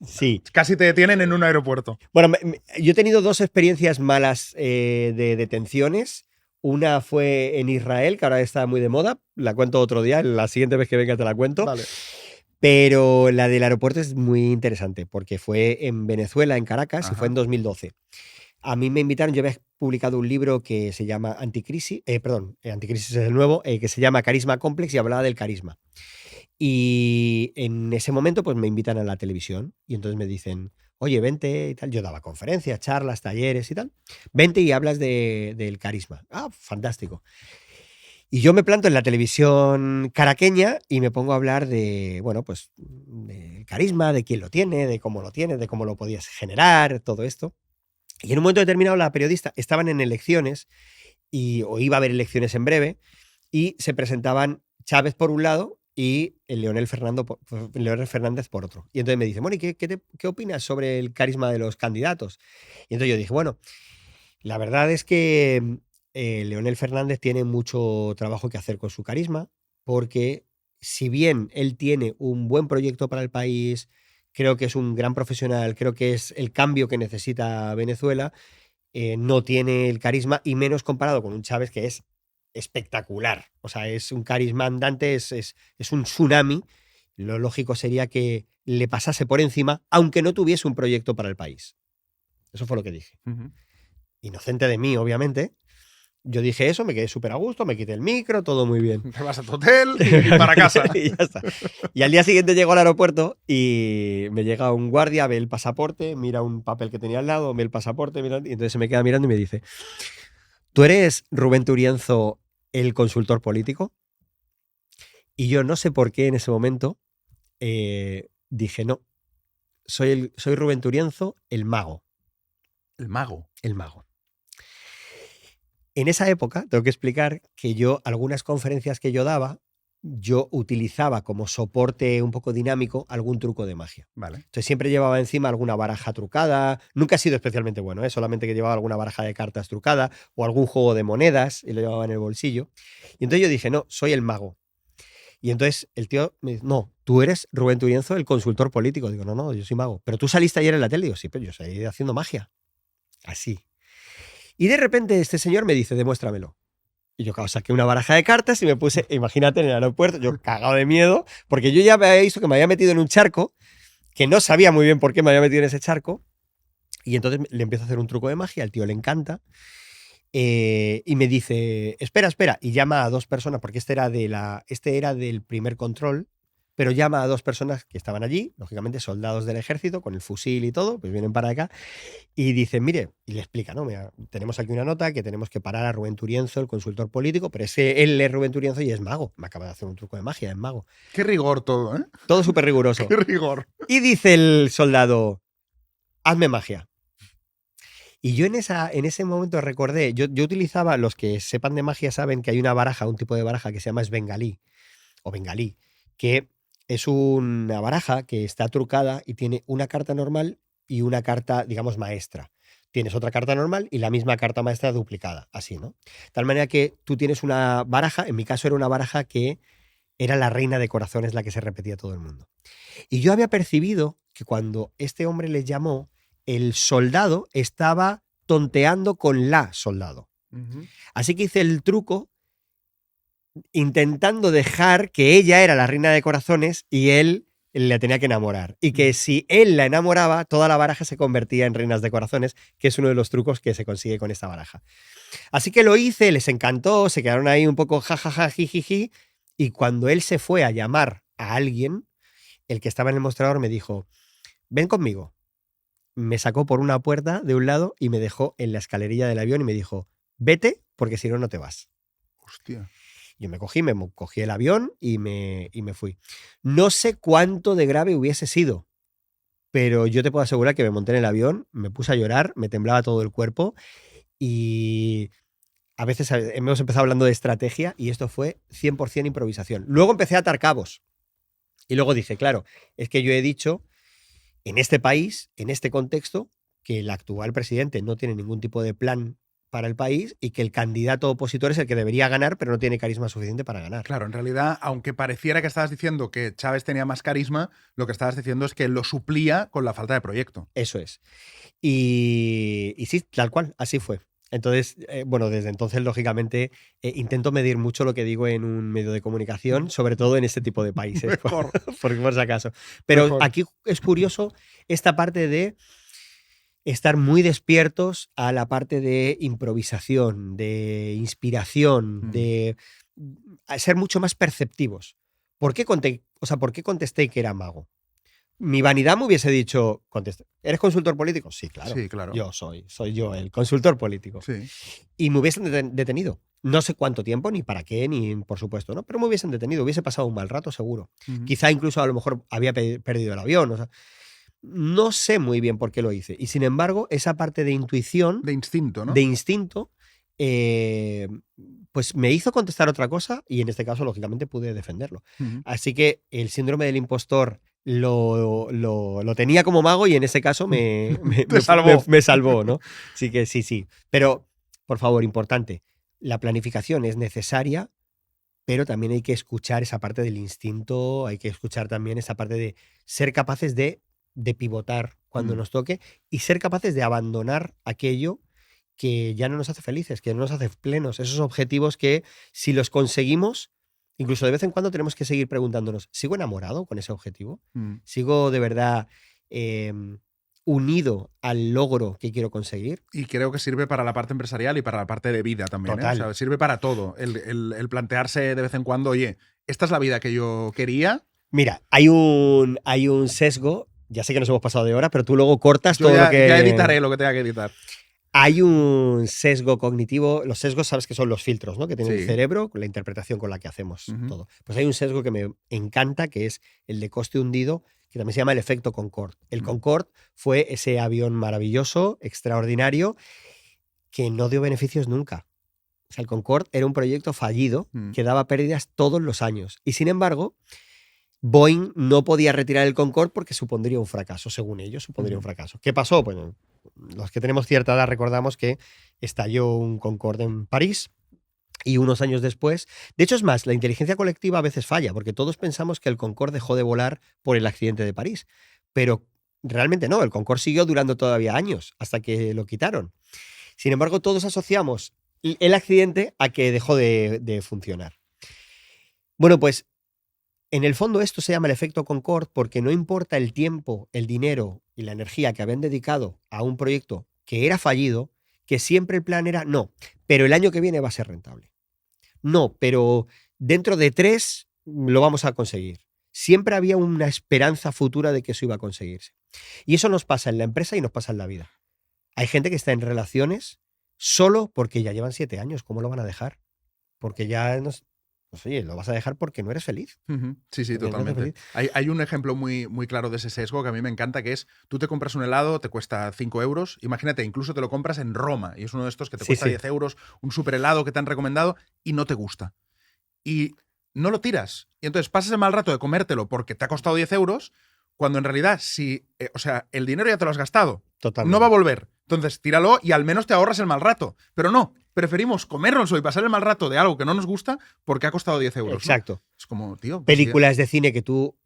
Speaker 2: Sí.
Speaker 1: casi te detienen en un aeropuerto.
Speaker 2: Bueno, yo he tenido dos experiencias malas de detenciones. Una fue en Israel, que ahora está muy de moda. La cuento otro día, la siguiente vez que venga te la cuento.
Speaker 1: Vale.
Speaker 2: Pero la del aeropuerto es muy interesante porque fue en Venezuela, en Caracas, y fue en
Speaker 1: Ajá.
Speaker 2: 2012. A mí me invitaron, yo había publicado un libro que se llama Anticrisis, Anticrisis es el nuevo, que se llama Carisma Complex y hablaba del carisma. Y en ese momento pues me invitan a la televisión y entonces me dicen, oye, vente y tal. Yo daba conferencias, charlas, talleres y tal. Vente y hablas del carisma. Ah, fantástico. Y yo me planto en la televisión caraqueña y me pongo a hablar de, bueno, pues del carisma, de quién lo tiene, de cómo lo podías generar, todo esto. Y en un momento determinado la periodista, estaban en elecciones o iba a haber elecciones en breve, y se presentaban Chávez por un lado y el Leonel Fernández por otro. Y entonces me dice, bueno, ¿y qué opinas sobre el carisma de los candidatos? Y entonces yo dije, bueno, la verdad es que Leonel Fernández tiene mucho trabajo que hacer con su carisma, porque si bien él tiene un buen proyecto para el país, creo que es un gran profesional, creo que es el cambio que necesita Venezuela, no tiene el carisma, y menos comparado con un Chávez que es espectacular. O sea, es un carisma andante, es un tsunami. Lo lógico sería que le pasase por encima, aunque no tuviese un proyecto para el país. Eso fue lo que dije. Inocente de mí, obviamente. Yo dije eso, me quedé súper a gusto, me quité el micro, todo muy bien.
Speaker 1: Te vas a tu hotel y para casa.
Speaker 2: Y ya está. Y al día siguiente llego al aeropuerto y me llega un guardia, ve el pasaporte, mira un papel que tenía al lado, ve el pasaporte, mira, y entonces se me queda mirando y me dice, ¿tú eres Rubén Turienzo, el consultor político? Y yo no sé por qué en ese momento dije, no, soy Rubén Turienzo, el mago.
Speaker 1: El mago.
Speaker 2: El mago. En esa época, tengo que explicar que yo, algunas conferencias que yo daba, yo utilizaba como soporte un poco dinámico algún truco de magia.
Speaker 1: Vale.
Speaker 2: Entonces siempre llevaba encima alguna baraja trucada. Nunca ha sido especialmente bueno, solamente que llevaba alguna baraja de cartas trucada o algún juego de monedas y lo llevaba en el bolsillo. Y entonces yo dije, no, soy el mago. Y entonces el tío me dice, no, tú eres Rubén Turienzo, el consultor político. Digo, no, yo soy mago. Pero tú saliste ayer en la tele. Digo, sí, pero yo salí haciendo magia. Así. Y de repente este señor me dice, demuéstramelo. Y yo, claro, saqué una baraja de cartas y me puse, imagínate, en el aeropuerto, yo cagado de miedo, porque yo ya me había visto que me había metido en un charco, que no sabía muy bien por qué me había metido en ese charco, y entonces le empiezo a hacer un truco de magia, al tío le encanta, y me dice, espera, y llama a dos personas, porque este era del primer control, pero llama a dos personas que estaban allí, lógicamente soldados del ejército, con el fusil y todo, pues vienen para acá, y dice, mire, y le explica, ¿no? Mira, tenemos aquí una nota que tenemos que parar a Rubén Turienzo, el consultor político, pero él es Rubén Turienzo y es mago. Me acaba de hacer un truco de magia, es mago.
Speaker 1: Qué rigor todo, ¿eh?
Speaker 2: Todo súper riguroso.
Speaker 1: Qué rigor.
Speaker 2: Y dice el soldado, hazme magia. Y yo en ese momento recordé, yo utilizaba, los que sepan de magia saben que hay una baraja, un tipo de baraja que se llama bengalí, que es una baraja que está trucada y tiene una carta normal y una carta, digamos, maestra. Tienes otra carta normal y la misma carta maestra duplicada, así, ¿no? De tal manera que tú tienes una baraja, en mi caso era una baraja que era la reina de corazones, la que se repetía a todo el mundo. Y yo había percibido que cuando este hombre le llamó, el soldado estaba tonteando con la soldado. Así que hice el truco intentando dejar que ella era la reina de corazones y él la tenía que enamorar. Y que si él la enamoraba, toda la baraja se convertía en reinas de corazones, que es uno de los trucos que se consigue con esta baraja. Así que lo hice, les encantó, se quedaron ahí un poco jajaja, jijiji, y cuando él se fue a llamar a alguien, el que estaba en el mostrador me dijo, ven conmigo. Me sacó por una puerta de un lado y me dejó en la escalerilla del avión y me dijo, vete, porque si no, no te vas.
Speaker 1: Hostia.
Speaker 2: Yo me cogí el avión y me fui. No sé cuánto de grave hubiese sido, pero yo te puedo asegurar que me monté en el avión, me puse a llorar, me temblaba todo el cuerpo y a veces hemos empezado hablando de estrategia y esto fue 100% improvisación. Luego empecé a atar cabos y luego dije, claro, es que yo he dicho en este país, en este contexto, que el actual presidente no tiene ningún tipo de plan para el país y que el candidato opositor es el que debería ganar, pero no tiene carisma suficiente para ganar.
Speaker 1: Claro, en realidad, aunque pareciera que estabas diciendo que Chávez tenía más carisma, lo que estabas diciendo es que lo suplía con la falta de proyecto.
Speaker 2: Eso es. Y sí, tal cual, así fue. Entonces, bueno, desde entonces, lógicamente, intento medir mucho lo que digo en un medio de comunicación, sobre todo en este tipo de países, por si acaso. Pero
Speaker 1: Mejor.
Speaker 2: Aquí es curioso esta parte de estar muy despiertos a la parte de improvisación, de inspiración, de ser mucho más perceptivos. ¿Por qué contesté que era mago? Mi vanidad me hubiese dicho, ¿eres consultor político? Sí, claro.
Speaker 1: Sí, claro.
Speaker 2: Yo soy yo el consultor político.
Speaker 1: Sí.
Speaker 2: Y me hubiesen detenido. No sé cuánto tiempo, ni para qué, ni por supuesto, ¿no? Pero me hubiesen detenido, hubiese pasado un mal rato, seguro. Quizá incluso a lo mejor había perdido el avión, o sea, no sé muy bien por qué lo hice. Y sin embargo, esa parte de intuición,
Speaker 1: De instinto, ¿no?
Speaker 2: de instinto, pues me hizo contestar otra cosa y en este caso, lógicamente, pude defenderlo.
Speaker 1: Ujú.
Speaker 2: Así que el síndrome del impostor lo tenía como mago y en ese caso
Speaker 1: Te salvó.
Speaker 2: me salvó, ¿no? Así que sí. Pero, por favor, importante, la planificación es necesaria, pero también hay que escuchar esa parte del instinto, hay que escuchar también esa parte de ser capaces de pivotar cuando
Speaker 1: Mm.
Speaker 2: nos toque y ser capaces de abandonar aquello que ya no nos hace felices, que no nos hace plenos, esos objetivos que si los conseguimos, incluso de vez en cuando tenemos que seguir preguntándonos, ¿sigo enamorado con ese objetivo?
Speaker 1: Mm.
Speaker 2: ¿Sigo de verdad unido al logro que quiero conseguir?
Speaker 1: Y creo que sirve para la parte empresarial y para la parte de vida también. O
Speaker 2: Total.
Speaker 1: sea, sirve para todo. El plantearse de vez en cuando, oye, esta es la vida que yo quería.
Speaker 2: Mira, hay un sesgo, ya sé que nos hemos pasado de hora, pero tú luego cortas
Speaker 1: Yo
Speaker 2: todo
Speaker 1: ya,
Speaker 2: lo que...
Speaker 1: ya editaré lo que tenga que editar.
Speaker 2: Hay un sesgo cognitivo, los sesgos sabes que son los filtros, ¿no? Que tiene el
Speaker 1: Sí.
Speaker 2: cerebro con la interpretación con la que hacemos
Speaker 1: Ujú.
Speaker 2: todo. Pues hay un sesgo que me encanta, que es el de coste hundido, que también se llama el efecto Concorde. El Concorde fue ese avión maravilloso, extraordinario, que no dio beneficios nunca. O sea, el Concorde era un proyecto fallido que daba pérdidas todos los años. Y sin embargo, Boeing no podía retirar el Concorde porque supondría un fracaso, según ellos, supondría un fracaso. ¿Qué pasó? Pues los que tenemos cierta edad recordamos que estalló un Concorde en París y unos años después... De hecho, es más, la inteligencia colectiva a veces falla, porque todos pensamos que el Concorde dejó de volar por el accidente de París, pero realmente no, el Concorde siguió durando todavía años hasta que lo quitaron. Sin embargo, todos asociamos el accidente a que dejó de funcionar. Bueno, pues en el fondo esto se llama el efecto Concorde porque no importa el tiempo, el dinero y la energía que habían dedicado a un proyecto que era fallido, que siempre el plan era no, pero el año que viene va a ser rentable. No, pero dentro de 3 lo vamos a conseguir. Siempre había una esperanza futura de que eso iba a conseguirse. Y eso nos pasa en la empresa y nos pasa en la vida. Hay gente que está en relaciones solo porque ya llevan 7 años. ¿Cómo lo van a dejar? Porque ya nos... Pues oye, lo vas a dejar porque no eres feliz.
Speaker 1: Ujú. Sí,
Speaker 2: Porque no eres
Speaker 1: totalmente.
Speaker 2: feliz.
Speaker 1: Hay un ejemplo muy, muy claro de ese sesgo que a mí me encanta, que es, tú te compras un helado, te cuesta 5 euros, imagínate, incluso te lo compras en Roma, y es uno de estos que te
Speaker 2: Sí,
Speaker 1: cuesta
Speaker 2: sí.
Speaker 1: 10 euros, un super helado que te han recomendado, y no te gusta. Y no lo tiras. Y entonces pasas el mal rato de comértelo porque te ha costado 10 euros, cuando en realidad, si, o sea, el dinero ya te lo has gastado,
Speaker 2: Totalmente.
Speaker 1: no va a volver. Entonces, tíralo y al menos te ahorras el mal rato. Pero no, preferimos comérnoslo y pasar el mal rato de algo que no nos gusta porque ha costado 10 euros. ¿no?
Speaker 2: Exacto.
Speaker 1: Es como, tío. Pues
Speaker 2: Películas de cine que tú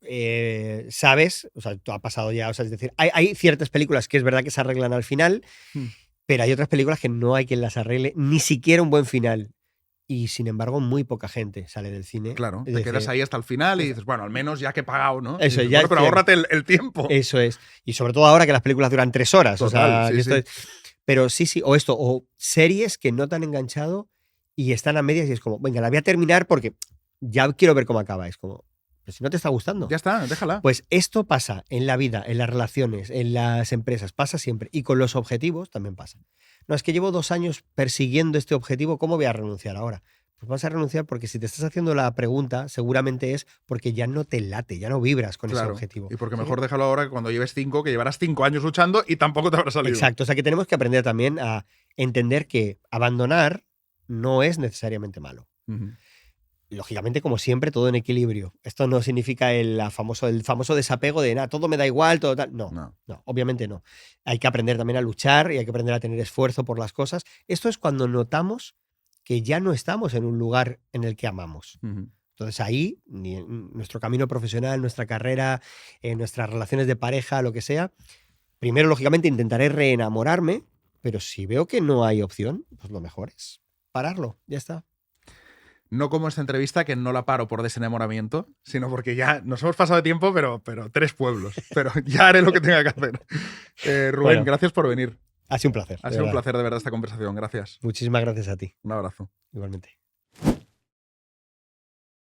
Speaker 2: sabes, o sea, tú ha pasado ya, o sea, es decir, hay ciertas películas que es verdad que se arreglan al final, pero hay otras películas que no hay quien las arregle, ni siquiera un buen final. Y sin embargo, muy poca gente sale del cine.
Speaker 1: Claro,
Speaker 2: Es
Speaker 1: te
Speaker 2: decir,
Speaker 1: quedas ahí hasta el final y dices, bueno, al menos ya que he pagado, ¿no?
Speaker 2: Eso,
Speaker 1: dices,
Speaker 2: ya
Speaker 1: bueno, pero
Speaker 2: estoy-
Speaker 1: ahórrate el tiempo.
Speaker 2: Eso es. Y sobre todo ahora que las películas duran 3 horas.
Speaker 1: Total,
Speaker 2: o sea,
Speaker 1: sí,
Speaker 2: que esto
Speaker 1: sí.
Speaker 2: es- Pero sí, o series que no te han enganchado y están a medias y es como, venga, la voy a terminar porque ya quiero ver cómo acaba. Es como, pero si no te está gustando.
Speaker 1: Ya está, déjala.
Speaker 2: Pues esto pasa en la vida, en las relaciones, en las empresas, pasa siempre. Y con los objetivos también pasa. No, es que llevo 2 años persiguiendo este objetivo, ¿cómo voy a renunciar ahora? Pues vas a renunciar porque si te estás haciendo la pregunta, seguramente es porque ya no te late, ya no vibras con ese
Speaker 1: Claro.
Speaker 2: objetivo.
Speaker 1: Y porque
Speaker 2: O sea
Speaker 1: mejor
Speaker 2: que-
Speaker 1: déjalo ahora que cuando lleves 5, que llevarás 5 años luchando y tampoco te habrá salido.
Speaker 2: Exacto. O sea que tenemos que aprender también a entender que abandonar no es necesariamente malo.
Speaker 1: Ujú.
Speaker 2: Lógicamente, como siempre, todo en equilibrio. Esto no significa el famoso desapego de nada, todo me da igual, todo tal. No, obviamente no. Hay que aprender también a luchar y hay que aprender a tener esfuerzo por las cosas. Esto es cuando notamos que ya no estamos en un lugar en el que amamos.
Speaker 1: Ujú.
Speaker 2: Entonces ahí, ni en nuestro camino profesional, nuestra carrera, en nuestras relaciones de pareja, lo que sea, primero, lógicamente, intentaré reenamorarme, pero si veo que no hay opción, pues lo mejor es pararlo, ya está.
Speaker 1: No como esta entrevista, que no la paro por desenamoramiento, sino porque ya nos hemos pasado de tiempo, pero 3 pueblos. Pero ya haré lo que tenga que hacer. Rubén,
Speaker 2: Bueno.
Speaker 1: gracias por venir.
Speaker 2: Ha sido un placer.
Speaker 1: Ha
Speaker 2: de
Speaker 1: sido un
Speaker 2: verdad.
Speaker 1: placer de verdad esta conversación. Gracias.
Speaker 2: Muchísimas gracias a ti,
Speaker 1: Un abrazo.
Speaker 2: igualmente.